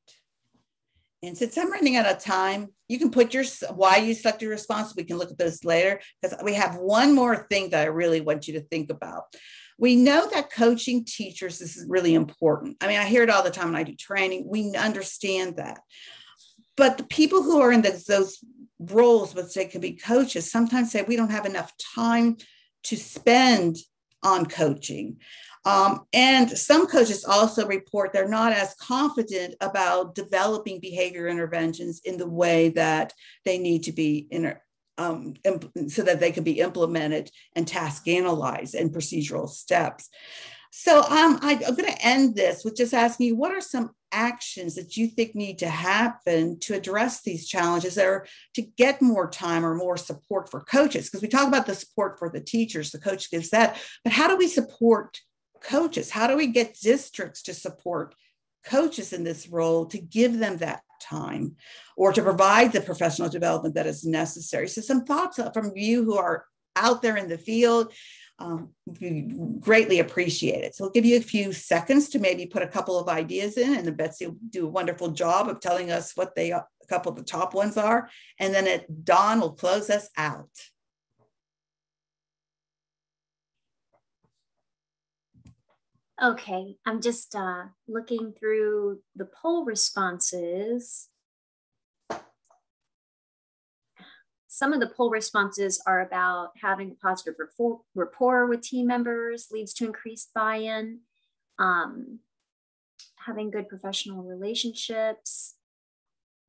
And since I'm running out of time, you can put why you selected your response. We can look at those later, because we have one more thing that I really want you to think about. We know that coaching teachers, this is really important. I mean, I hear it all the time when I do training. We understand that. But the people who are in those roles, which they can be coaches, sometimes say we don't have enough time to spend on coaching. And some coaches also report they're not as confident about developing behavior interventions in the way that they need to be so that they can be implemented and task analyzed and procedural steps. So I'm going to end this with just asking you, what are some actions that you think need to happen to address these challenges or to get more time or more support for coaches? Because we talk about the support for the teachers, the coach gives that, but how do we support coaches? How do we get districts to support coaches in this role, to give them that time or to provide the professional development that is necessary? So some thoughts from you who are out there in the field, we greatly appreciate it. So we'll give you a few seconds to maybe put a couple of ideas in, and then Betsy will do a wonderful job of telling us what a couple of the top ones are. And then Dawn will close us out. Okay, I'm just looking through the poll responses. Some of the poll responses are about having a positive rapport with team members leads to increased buy-in, having good professional relationships.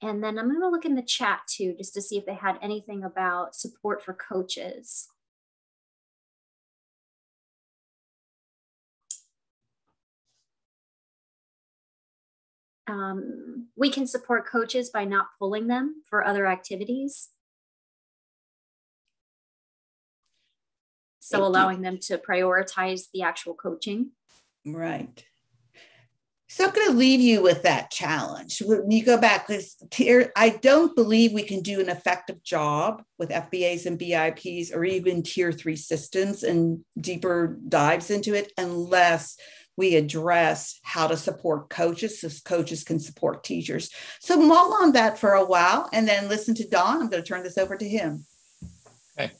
And then I'm going to look in the chat too, just to see if they had anything about support for coaches. We can support coaches by not pulling them for other activities. So allowing them to prioritize the actual coaching. Right. So I'm going to leave you with that challenge. When you go back, because I don't believe we can do an effective job with FBAs and BIPs or even tier 3 systems and deeper dives into it unless we address how to support coaches so coaches can support teachers. So mull on that for a while and then listen to Don. I'm going to turn this over to him. Okay.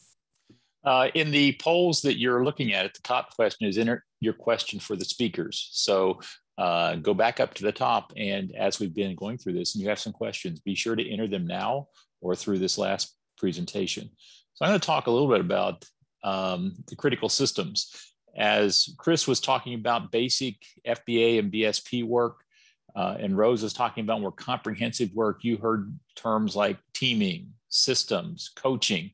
In the polls that you're looking at the top question is enter your question for the speakers. So go back up to the top, and as we've been going through this and you have some questions, be sure to enter them now or through this last presentation. So I'm going to talk a little bit about the critical systems. As Chris was talking about basic FBA and BSP work, and Rose was talking about more comprehensive work, you heard terms like teaming, systems, coaching.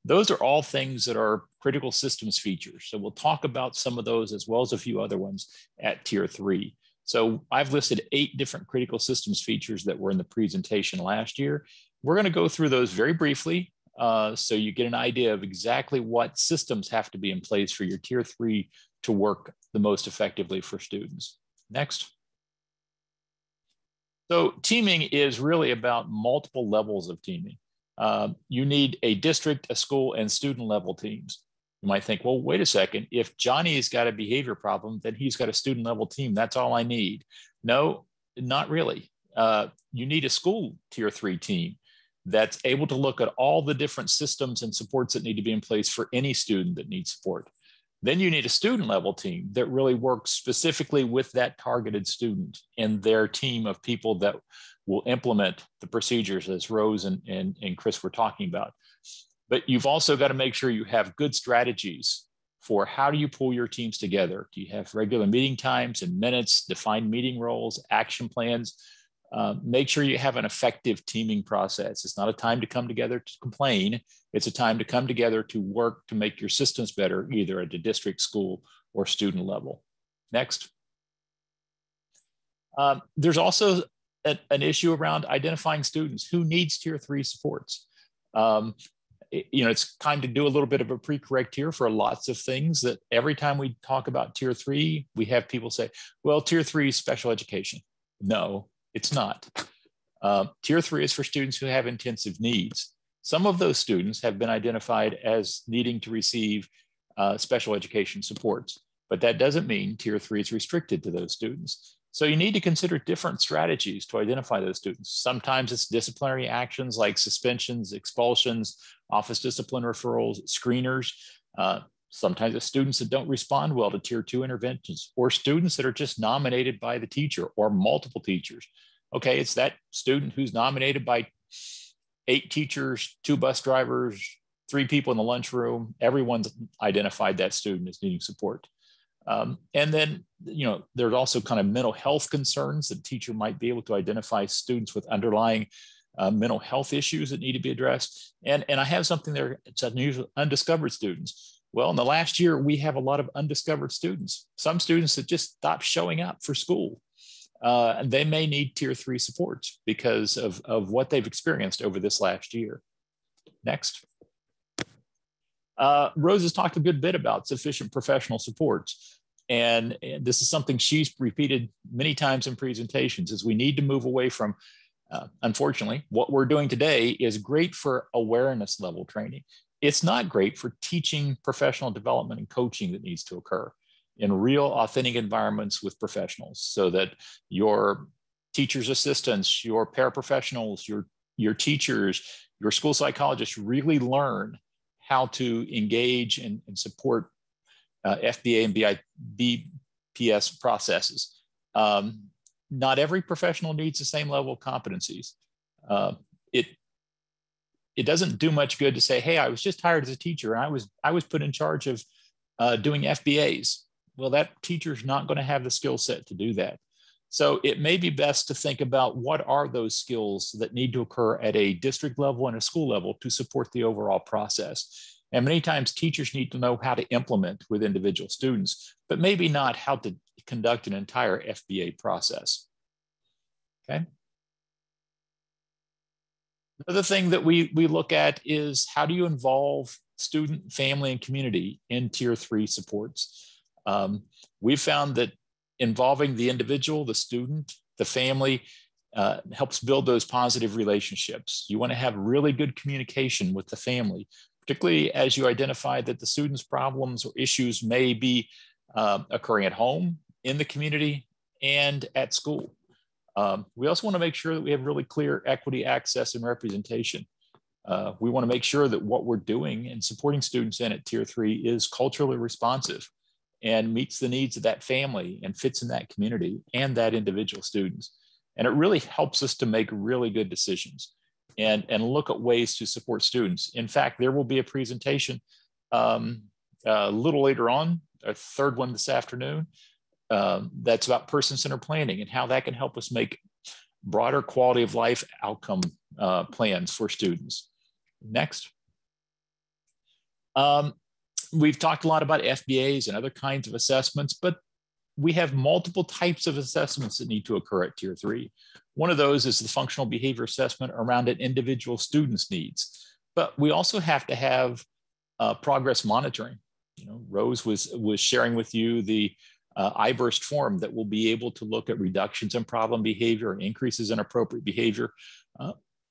Those are all things that are critical systems features. So we'll talk about some of those as well as a few other ones at tier 3. So I've listed 8 different critical systems features that were in the presentation last year. We're going to go through those very briefly so you get an idea of exactly what systems have to be in place for your tier 3 to work the most effectively for students. Next. So teaming is really about multiple levels of teaming. You need a district, a school, and student level teams. You might think, well, wait a second, if Johnny's got a behavior problem, then he's got a student level team. That's all I need. No, not really. You need a school tier 3 team that's able to look at all the different systems and supports that need to be in place for any student that needs support. Then you need a student level team that really works specifically with that targeted student and their team of people that will implement the procedures as Rose and Chris were talking about. But you've also got to make sure you have good strategies for how do you pull your teams together. Do you have regular meeting times and minutes, defined meeting roles, action plans? Make sure you have an effective teaming process. It's not a time to come together to complain. It's a time to come together to work to make your systems better, either at the district, school, or student level. Next. There's also an issue around identifying students who needs Tier 3 supports. It's kind of do a little bit of a pre-correct here for lots of things that every time we talk about Tier 3, we have people say, well, Tier 3 is special education. No, it's not. Tier 3 is for students who have intensive needs. Some of those students have been identified as needing to receive special education supports, but that doesn't mean Tier 3 is restricted to those students. So you need to consider different strategies to identify those students. Sometimes it's disciplinary actions like suspensions, expulsions, office discipline referrals, screeners. Sometimes it's students that don't respond well to Tier 2 interventions, or students that are just nominated by the teacher or multiple teachers. Okay, it's that student who's nominated by 8 teachers, 2 bus drivers, 3 people in the lunchroom. Everyone's identified that student as needing support. And then, there's also kind of mental health concerns that a teacher might be able to identify students with underlying mental health issues that need to be addressed. And I have something there, it's unusual, undiscovered students. Well, in the last year, we have a lot of undiscovered students, some students that just stopped showing up for school. And they may need Tier 3 supports because of what they've experienced over this last year. Next. Rose has talked a good bit about sufficient professional supports. And this is something she's repeated many times in presentations, is we need to move away from, unfortunately, what we're doing today is great for awareness level training. It's not great for teaching professional development and coaching that needs to occur in real authentic environments with professionals, so that your teacher's assistants, your paraprofessionals, your teachers, your school psychologists really learn how to engage and support FBA and BPS processes. Not every professional needs the same level of competencies. It doesn't do much good to say, hey, I was just hired as a teacher and I was put in charge of doing FBAs. Well, that teacher's not going to have the skill set to do that. So it may be best to think about what are those skills that need to occur at a district level and a school level to support the overall process. And many times teachers need to know how to implement with individual students, but maybe not how to conduct an entire FBA process. Okay. Another thing that we look at is how do you involve student, family, and community in Tier 3 supports? We've found that involving the individual, the student, the family helps build those positive relationships. You want to have really good communication with the family, particularly as you identify that the student's problems or issues may be occurring at home, in the community, and at school. We also want to make sure that we have really clear equity, access, and representation. We want to make sure that what we're doing and supporting students in at Tier 3 is culturally responsive and meets the needs of that family and fits in that community and that individual students. And it really helps us to make really good decisions and look at ways to support students. In fact, there will be a presentation a little later on, a third one this afternoon, that's about person-centered planning and how that can help us make broader quality of life outcome plans for students. Next. We've talked a lot about FBAs and other kinds of assessments, but we have multiple types of assessments that need to occur at Tier 3. One of those is the functional behavior assessment around an individual student's needs. But we also have to have progress monitoring. Rose was sharing with you the iBurst form that will be able to look at reductions in problem behavior and increases in appropriate behavior.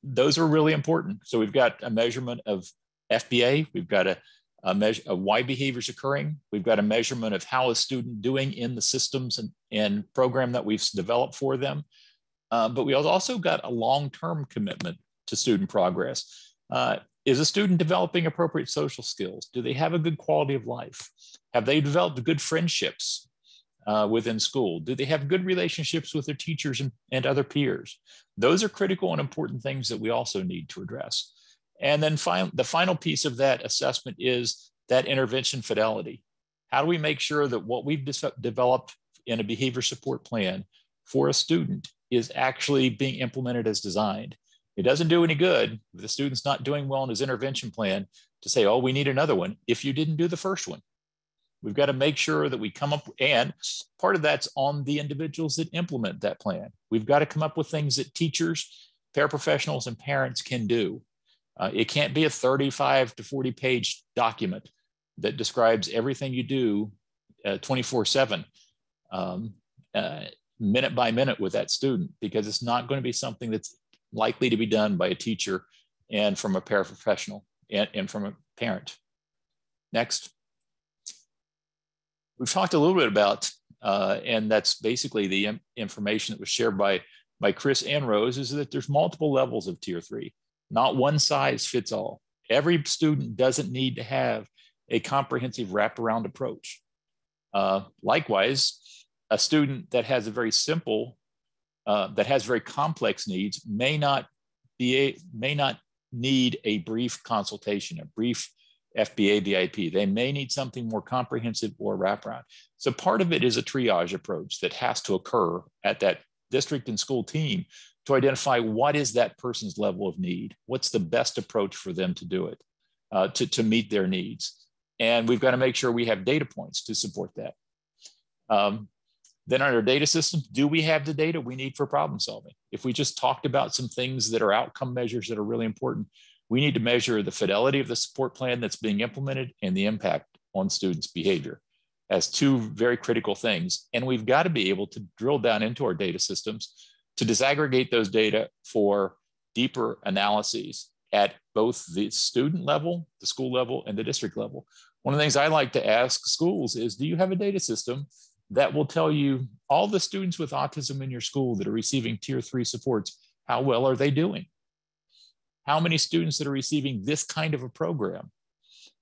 Those are really important. So we've got a measurement of FBA. We've got a measure of why behavior is occurring. We've got a measurement of how a student doing in the systems and program that we've developed for them. But we also got a long-term commitment to student progress. Is a student developing appropriate social skills? Do they have a good quality of life? Have they developed good friendships within school? Do they have good relationships with their teachers and other peers? Those are critical and important things that we also need to address. And then the final piece of that assessment is that intervention fidelity. How do we make sure that what we've developed in a behavior support plan for a student is actually being implemented as designed? It doesn't do any good if the student's not doing well in his intervention plan to say, oh, we need another one if you didn't do the first one. We've got to make sure that we come up, and part of that's on the individuals that implement that plan. We've got to come up with things that teachers, paraprofessionals, and parents can do. It can't be a 35 to 40 page document that describes everything you do 24/7, minute by minute with that student, because it's not going to be something that's likely to be done by a teacher and from a paraprofessional and from a parent. Next. We've talked a little bit about, and that's basically the information that was shared by Chris and Rose, is that there's multiple levels of Tier 3. Not one size fits all. Every student doesn't need to have a comprehensive wraparound approach. Likewise, a student that has a very simple, that has very complex needs may not need a brief consultation, a brief FBA VIP. They may need something more comprehensive or wraparound. So part of it is a triage approach that has to occur at that district and school team to identify what is that person's level of need. What's the best approach for them to do it, to meet their needs. And we've got to make sure we have data points to support that. Then under data systems, do we have the data we need for problem solving? If we just talked about some things that are outcome measures that are really important, we need to measure the fidelity of the support plan that's being implemented and the impact on students' behavior as two very critical things. And we've got to be able to drill down into our data systems to disaggregate those data for deeper analyses at both the student level, the school level, and the district level. One of the things I like to ask schools is, do you have a data system that will tell you all the students with autism in your school that are receiving Tier 3 supports, how well are they doing? How many students that are receiving this kind of a program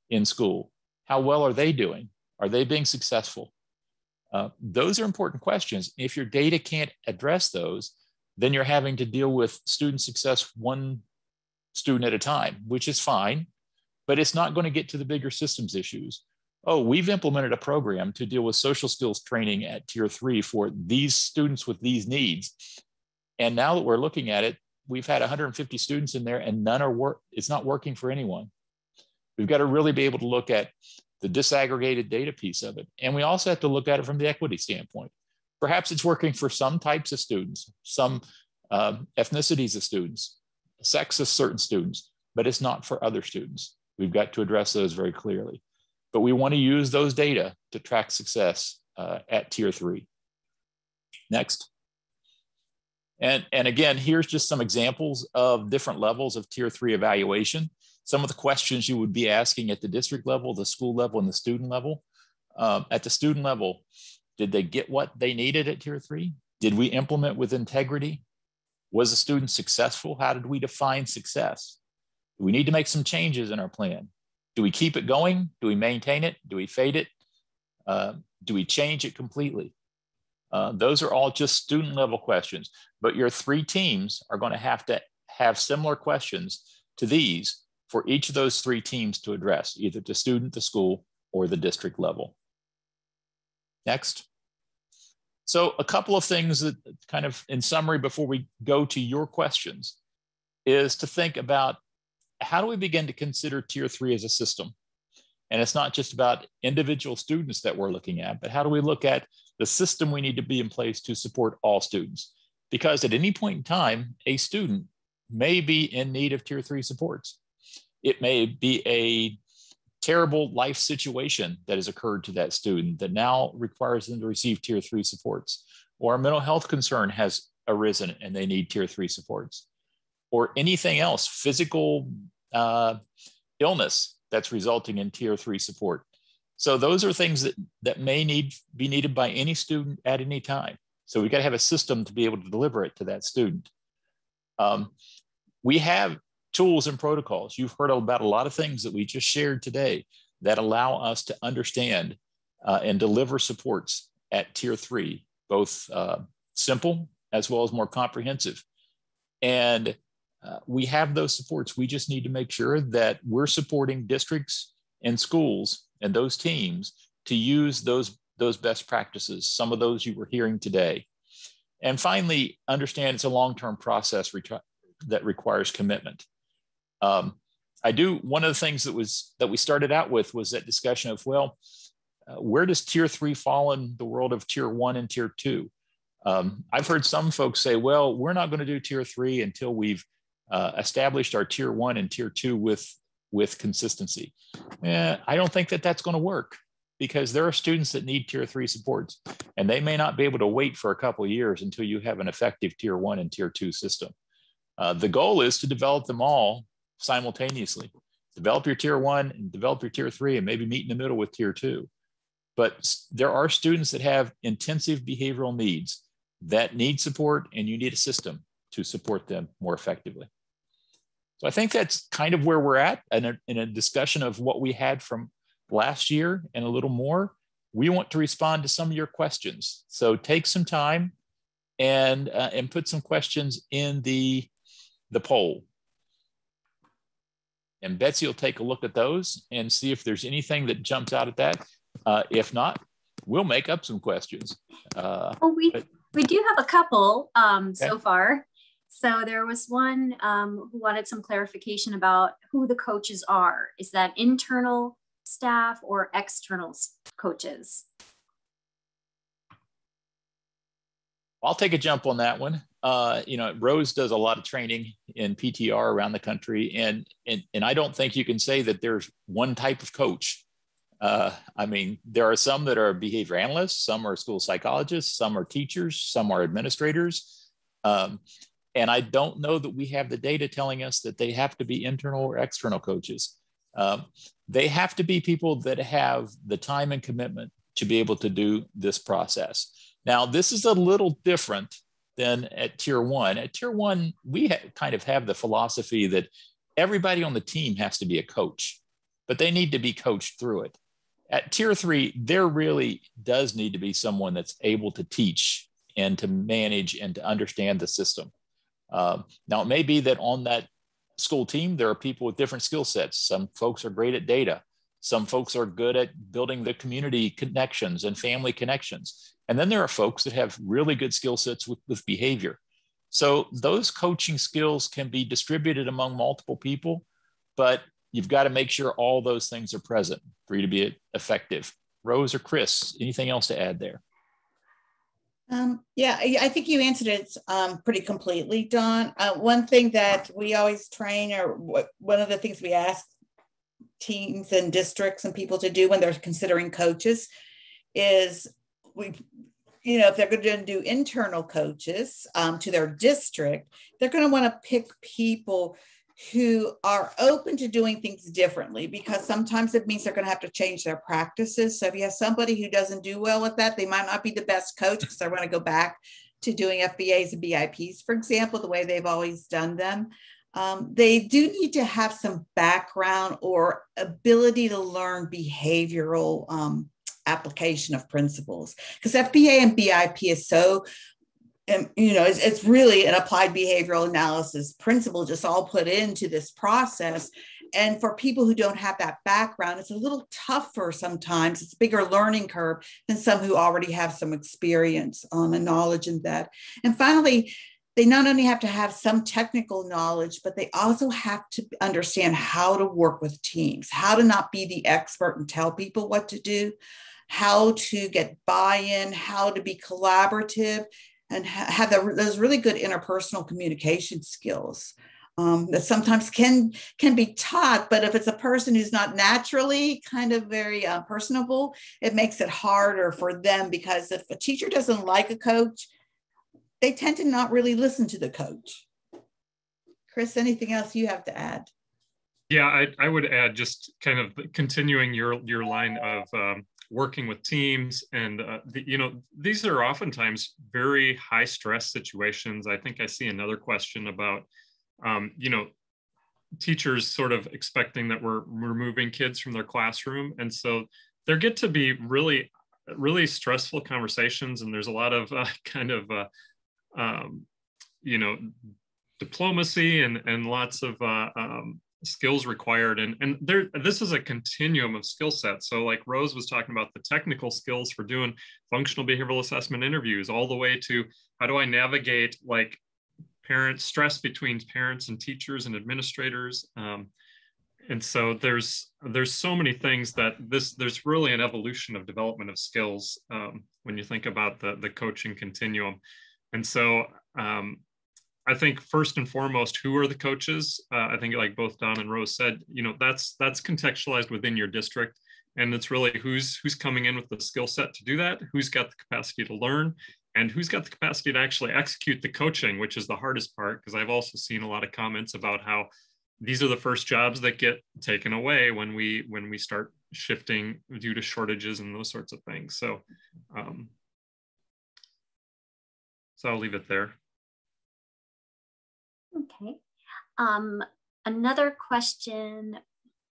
in school, how well are they doing? Are they being successful? Those are important questions. If your data can't address those, then you're having to deal with student success one student at a time, which is fine, but it's not going to get to the bigger systems issues. Oh, we've implemented a program to deal with social skills training at Tier 3 for these students with these needs. And now that we're looking at it, we've had 150 students in there and it's not working for anyone. We've got to really be able to look at the disaggregated data piece of it. And we also have to look at it from the equity standpoint. Perhaps it's working for some types of students, some ethnicities of students, sex of certain students, but it's not for other students. We've got to address those very clearly. But we want to use those data to track success at Tier 3. Next. And again, here's just some examples of different levels of Tier 3 evaluation. Some of the questions you would be asking at the district level, the school level, and the student level. At the student level, did they get what they needed at Tier 3? Did we implement with integrity? Was the student successful? How did we define success? Do we need to make some changes in our plan? Do we keep it going? Do we maintain it? Do we fade it? Do we change it completely? Those are all just student level questions, but your 3 teams are going to have similar questions to these for each of those 3 teams to address, either the student, the school, or the district level. Next. So a couple of things that kind of in summary before we go to your questions is to think about how do we begin to consider Tier 3 as a system? And it's not just about individual students that we're looking at, but how do we look at the system we need to be in place to support all students? Because at any point in time, a student may be in need of Tier 3 supports. It may be a terrible life situation that has occurred to that student that now requires them to receive Tier 3 supports, or a mental health concern has arisen and they need Tier 3 supports, or anything else, physical illness that's resulting in Tier 3 support. So those are things that may be needed by any student at any time. So we've got to have a system to be able to deliver it to that student. We have tools and protocols. You've heard about a lot of things that we just shared today that allow us to understand and deliver supports at tier 3, both simple as well as more comprehensive. And we have those supports. We just need to make sure that we're supporting districts and schools and those teams to use those best practices, some of those you were hearing today. And finally, understand it's a long-term process that requires commitment. One of the things that we started out with was that discussion of, well, where does tier 3 fall in the world of tier 1 and tier 2? I've heard some folks say, well, we're not going to do tier 3 until we've established our tier 1 and tier 2 with consistency. I don't think that that's going to work, because there are students that need tier 3 supports, and they may not be able to wait for a couple of years until you have an effective tier 1 and tier 2 system. The goal is to develop them all simultaneously. Develop your tier 1 and develop your tier 3, and maybe meet in the middle with tier 2. But there are students that have intensive behavioral needs that need support, and you need a system to support them more effectively. So I think that's kind of where we're at in a discussion of what we had from last year and a little more. We want to respond to some of your questions. So take some time and put some questions in the poll. And Betsy will take a look at those and see if there's anything that jumps out at that. If not, we'll make up some questions. Well, we do have a couple so far. So there was one who wanted some clarification about who the coaches are. Is that internal staff or external coaches? I'll take a jump on that one. Rose does a lot of training in PTR around the country, and I don't think you can say that there's one type of coach. There are some that are behavior analysts, some are school psychologists, some are teachers, some are administrators. And I don't know that we have the data telling us that they have to be internal or external coaches. They have to be people that have the time and commitment to be able to do this process. Now, this is a little different than at tier 1. At tier 1, we kind of have the philosophy that everybody on the team has to be a coach, but they need to be coached through it. At tier 3, there really does need to be someone that's able to teach and to manage and to understand the system. Now, it may be that on that school team, there are people with different skill sets. Some folks are great at data. Some folks are good at building the community connections and family connections. And then there are folks that have really good skill sets with behavior. So those coaching skills can be distributed among multiple people, but you've got to make sure all those things are present for you to be effective. Rose or Chris, anything else to add there? Yeah, I think you answered it pretty completely, Don. One thing that we always train, or one of the things we ask teams and districts and people to do when they're considering coaches is if they're going to do internal coaches to their district, they're going to want to pick people who are open to doing things differently, because sometimes it means they're going to have to change their practices. So if you have somebody who doesn't do well with that, they might not be the best coach because they want to go back to doing FBAs and BIPs, for example, the way they've always done them. They do need to have some background or ability to learn behavioral application of principles, because FBA and BIP is so it's really an applied behavioral analysis principle just all put into this process. And for people who don't have that background, it's a little tougher sometimes. It's a bigger learning curve than some who already have some experience and knowledge in that. And finally, they not only have to have some technical knowledge, but they also have to understand how to work with teams, how to not be the expert and tell people what to do, how to get buy-in, how to be collaborative, and have those really good interpersonal communication skills that sometimes can be taught. But if it's a person who's not naturally kind of very personable, it makes it harder for them, because if a teacher doesn't like a coach, they tend to not really listen to the coach. Chris, anything else you have to add? Yeah, I would add, just kind of continuing your line of working with teams, and these are oftentimes very high stress situations. I think I see another question about teachers sort of expecting that we're removing kids from their classroom. And so there get to be really, really stressful conversations. And there's a lot of you know, diplomacy and lots of skills required. And this is a continuum of skill sets. So like Rose was talking about the technical skills for doing functional behavioral assessment interviews, all the way to how do I navigate like stress between parents and teachers and administrators. And so there's so many things that there's really an evolution of development of skills when you think about the coaching continuum. And so I think first and foremost, who are the coaches? I think like both Don and Rose said, you know, that's contextualized within your district. And it's really who's coming in with the skill set to do that, who's got the capacity to learn, and who's got the capacity to actually execute the coaching, which is the hardest part, because I've also seen a lot of comments about how these are the first jobs that get taken away when we start shifting due to shortages and those sorts of things. So, so I'll leave it there. Okay. Another question,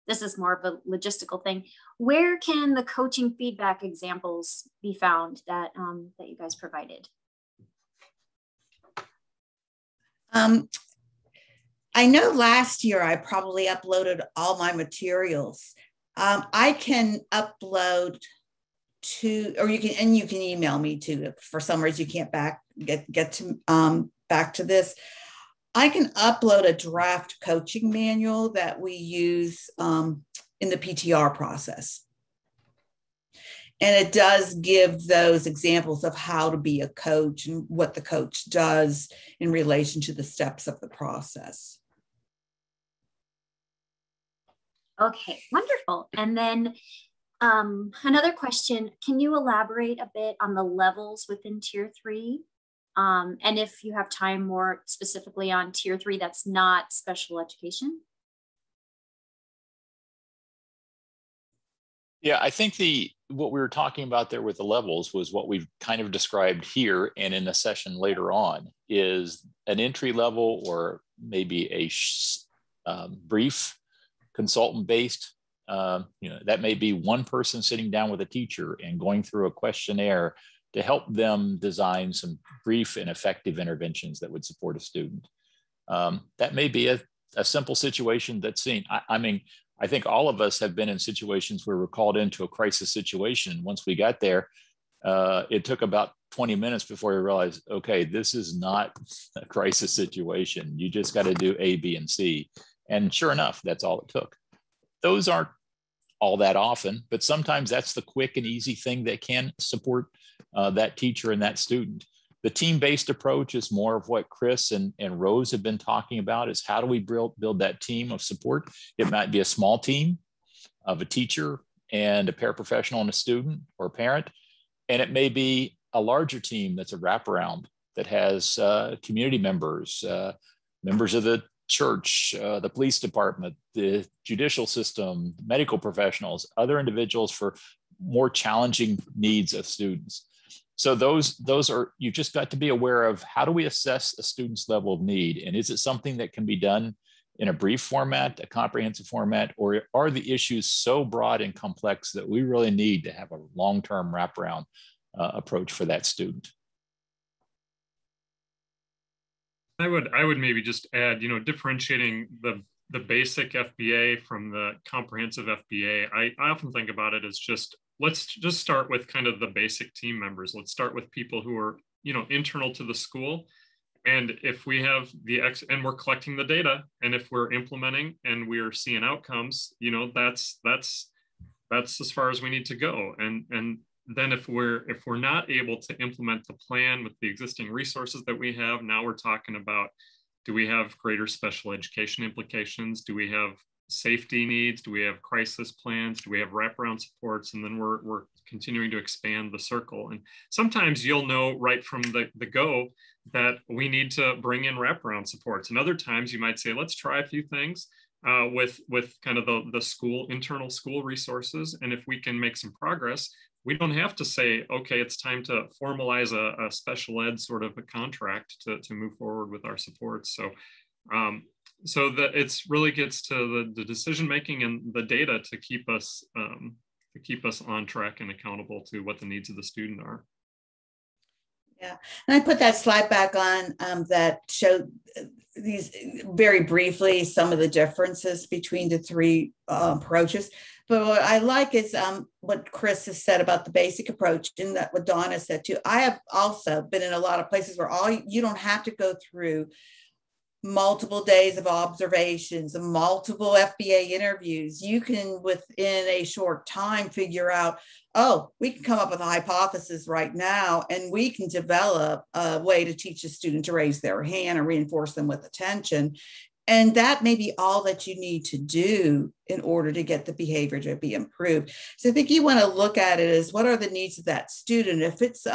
this is more of a logistical thing. Where can the coaching feedback examples be found that, that you guys provided? I know last year I probably uploaded all my materials. I can upload to, or you can email me too. If for some reason you can't get to back to this, I can upload a draft coaching manual that we use in the PTR process. And it does give those examples of how to be a coach and what the coach does in relation to the steps of the process. Okay, wonderful. And then another question, can you elaborate a bit on the levels within Tier 3? And if you have time more specifically on Tier 3 that's not special education? Yeah, I think what we were talking about there with the levels was what we've kind of described here and in a session later on, is an entry level or maybe a brief consultant-based, that may be one person sitting down with a teacher and going through a questionnaire to help them design some brief and effective interventions that would support a student. That may be a simple situation that's seen. I think all of us have been in situations where we're called into a crisis situation. Once we got there, it took about 20 minutes before we realized, okay, this is not a crisis situation. You just got to do A, B, and C. And sure enough, that's all it took. Those aren't all that often, but sometimes that's the quick and easy thing that can support that teacher and that student. The team-based approach is more of what Chris and Rose have been talking about, is how do we build that team of support? It might be a small team of a teacher and a paraprofessional and a student or a parent, and it may be a larger team that's a wraparound that has community members, members of the church, the police department, the judicial system, medical professionals, other individuals for more challenging needs of students. So those are, you've just got to be aware of how do we assess a student's level of need? And is it something that can be done in a brief format, a comprehensive format, or are the issues so broad and complex that we really need to have a long-term wraparound approach for that student? I would maybe just add, differentiating the basic FBA from the comprehensive FBA. I often think about it as let's just start with kind of the basic team members. Let's start with people who are, internal to the school. And if we have and we're collecting the data, and if we're implementing and we're seeing outcomes, that's as far as we need to go. And then if we're not able to implement the plan with the existing resources that we have, now we're talking about, do we have greater special education implications? Do we have safety needs? Do we have crisis plans? Do we have wraparound supports? And then we're continuing to expand the circle. And sometimes you'll know right from the go that we need to bring in wraparound supports. And other times you might say, let's try a few things with kind of the internal school resources. And if we can make some progress, we don't have to say, okay, it's time to formalize a special ed sort of a contract to move forward with our supports. So So that it's really gets to the decision making and the data to keep us on track and accountable to what the needs of the student are. Yeah, and I put that slide back on that showed these very briefly some of the differences between the three approaches. But what I like is what Chris has said about the basic approach, and that what Donna said too. I have also been in a lot of places where you don't have to go through multiple days of observations and multiple FBA interviews. You can, within a short time, figure out, oh, we can come up with a hypothesis right now, and we can develop a way to teach a student to raise their hand and reinforce them with attention. And that may be all that you need to do in order to get the behavior to be improved. So I think you want to look at it as, what are the needs of that student? If it's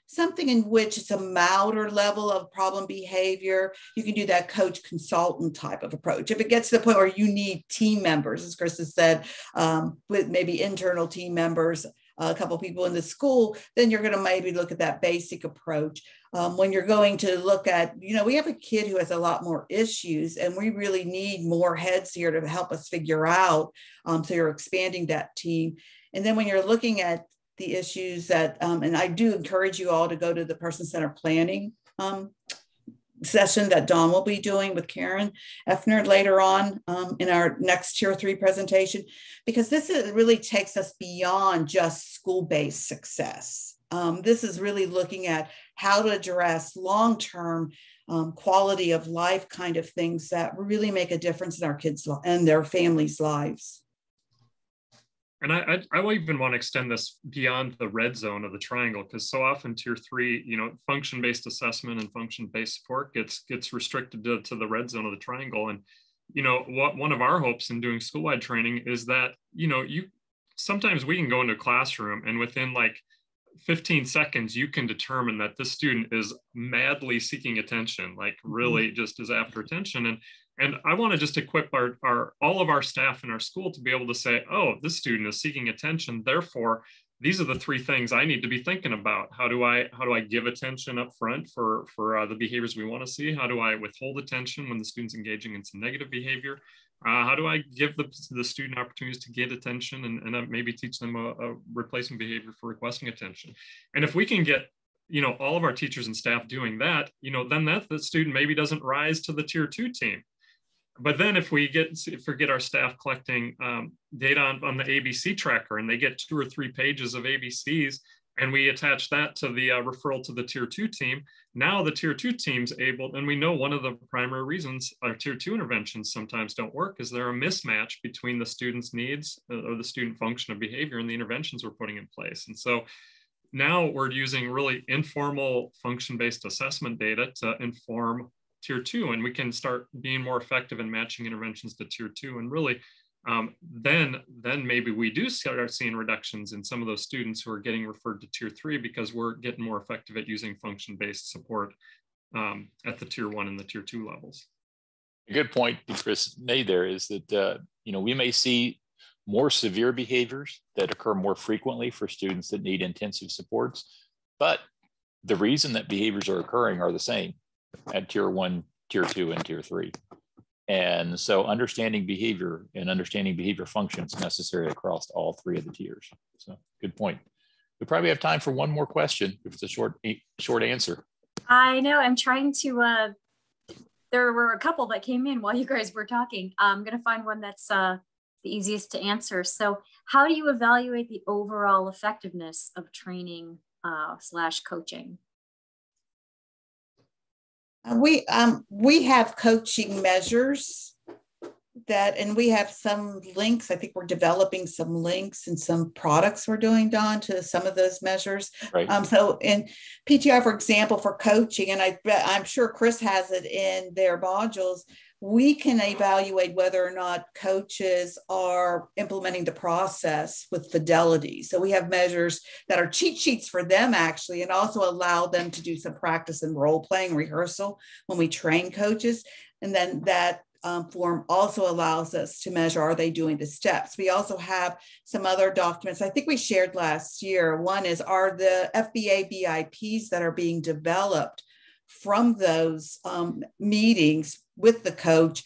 something in which it's a milder level of problem behavior, you can do that coach consultant type of approach. If it gets to the point where you need team members, as Chris has said, with maybe internal team members, a couple of people in the school, then you're going to maybe look at that basic approach. When you're going to look at, we have a kid who has a lot more issues, and we really need more heads here to help us figure out. So you're expanding that team. And then when you're looking at the issues that, and I do encourage you all to go to the person-centered planning session that Dawn will be doing with Karen Effner later on in our next Tier 3 presentation, because this really takes us beyond just school-based success. This is really looking at how to address long-term quality of life kind of things that really make a difference in our kids' and their families' lives. And I will even want to extend this beyond the red zone of the triangle, because so often Tier 3, function-based assessment and function-based support gets restricted to the red zone of the triangle. And, one of our hopes in doing school-wide training is that, sometimes we can go into a classroom and within like 15 seconds, you can determine that this student is madly seeking attention, like really just is after attention. And I want to just equip all of our staff in our school to be able to say, oh, this student is seeking attention. Therefore, these are the three things I need to be thinking about. How do I give attention up front for the behaviors we want to see? How do I withhold attention when the student's engaging in some negative behavior? How do I give the student opportunities to get attention and maybe teach them a replacement behavior for requesting attention? And if we can get all of our teachers and staff doing that, then the student maybe doesn't rise to the Tier 2 team. But then if we get our staff collecting data on the ABC tracker, and they get 2 or 3 pages of ABCs, and we attach that to the referral to the Tier 2 team, now the Tier 2 team's able, and we know one of the primary reasons our Tier 2 interventions sometimes don't work is they're a mismatch between the student's needs or the student function of behavior and the interventions we're putting in place. And so now we're using really informal function-based assessment data to inform Tier 2, and we can start being more effective in matching interventions to Tier 2. And really, then maybe we do start seeing reductions in some of those students who are getting referred to Tier 3 because we're getting more effective at using function-based support at the Tier 1 and the Tier 2 levels. A good point Chris made there is that, we may see more severe behaviors that occur more frequently for students that need intensive supports, but the reason that behaviors are occurring are the same at Tier 1, Tier 2, and Tier 3. And so understanding behavior and understanding behavior functions necessary across all 3 of the tiers. So good point. We probably have time for one more question if it's a short answer. I know, I'm trying to, there were a couple that came in while you guys were talking. I'm going to find one that's the easiest to answer. So how do you evaluate the overall effectiveness of training / coaching? We have coaching measures and we have some links. I think we're developing some links and some products we're doing, Dawn, to some of those measures. Right. So in PTI, for example, for coaching, and I'm sure Chris has it in their modules, we can evaluate whether or not coaches are implementing the process with Fidelity. So we have measures that are cheat sheets for them actually, and also allow them to do some practice and role-playing rehearsal when we train coaches. And then that form also allows us to measure, are they doing the steps? We also have some other documents I think we shared last year. One is, are the FBA BIPs that are being developed from those meetings with the coach,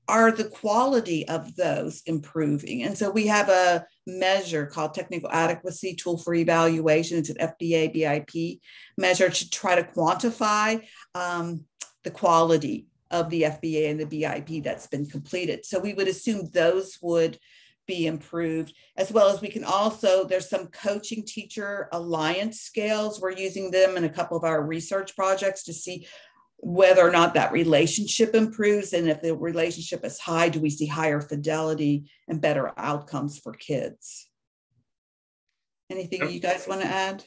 are the quality of those improving? And so we have a measure called Technical Adequacy Tool for Evaluation. It's an FBA BIP measure to try to quantify the quality of the FBA and the BIP that's been completed. So we would assume those would be improved, as well as we can also, there's some coaching teacher alliance scales. We're using them in a couple of our research projects to see whether or not that relationship improves. And if the relationship is high, do we see higher fidelity and better outcomes for kids? Anything you guys want to add?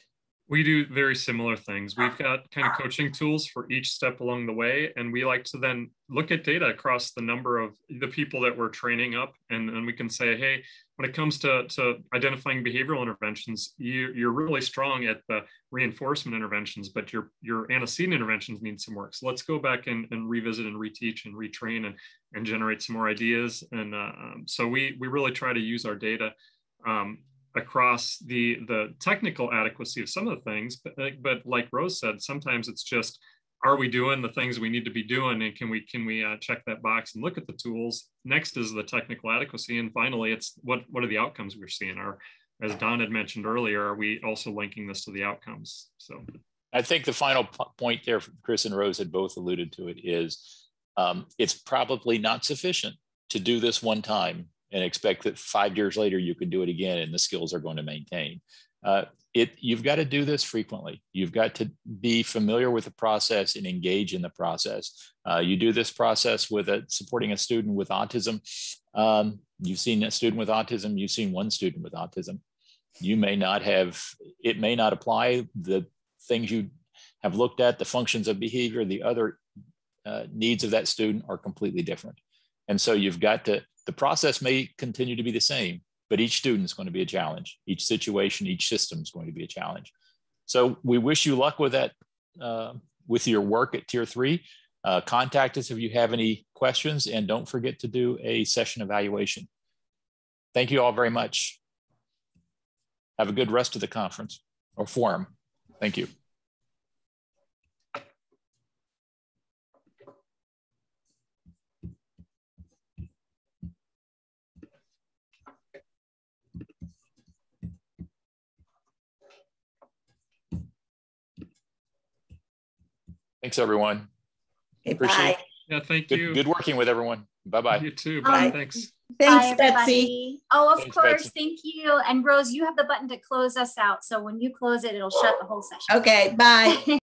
We do very similar things. We've got kind of coaching tools for each step along the way. And we like to then look at data across the number of the people that we're training up. And we can say, hey, when it comes to identifying behavioral interventions, you're really strong at the reinforcement interventions, but your antecedent interventions need some work. So let's go back and revisit and reteach and retrain and generate some more ideas. And so we really try to use our data across the technical adequacy of some of the things, but like Rose said, sometimes it's just, are we doing the things we need to be doing, and can we check that box and look at the tools? Next is the technical adequacy, and finally, it's what are the outcomes we're seeing? As Don had mentioned earlier, are we also linking this to the outcomes? So, I think the final point there, Chris and Rose had both alluded to it, is it's probably not sufficient to do this one time and expect that 5 years later you can do it again and the skills are going to maintain. You've got to do this frequently. You've got to be familiar with the process and engage in the process. You do this process with supporting a student with autism. You've seen a student with autism, you've seen one student with autism. You may not have, it may not apply. The things you have looked at, the functions of behavior, the other needs of that student are completely different. And so you've got to, the process may continue to be the same, but each student is going to be a challenge. Each situation, each system is going to be a challenge. So we wish you luck with that, with your work at Tier 3. Contact us if you have any questions, and don't forget to do a session evaluation. Thank you all very much. Have a good rest of the conference or forum. Thank you. Thanks, everyone. Okay, bye. Yeah, thank you. Good working with everyone. Bye-bye. You too. Bye. Thanks. Thanks, Bye, Betsy. Oh, of Thanks, course. Betsy. Thank you. And Rose, you have the button to close us out. So when you close it, it'll shut the whole session. Okay, bye.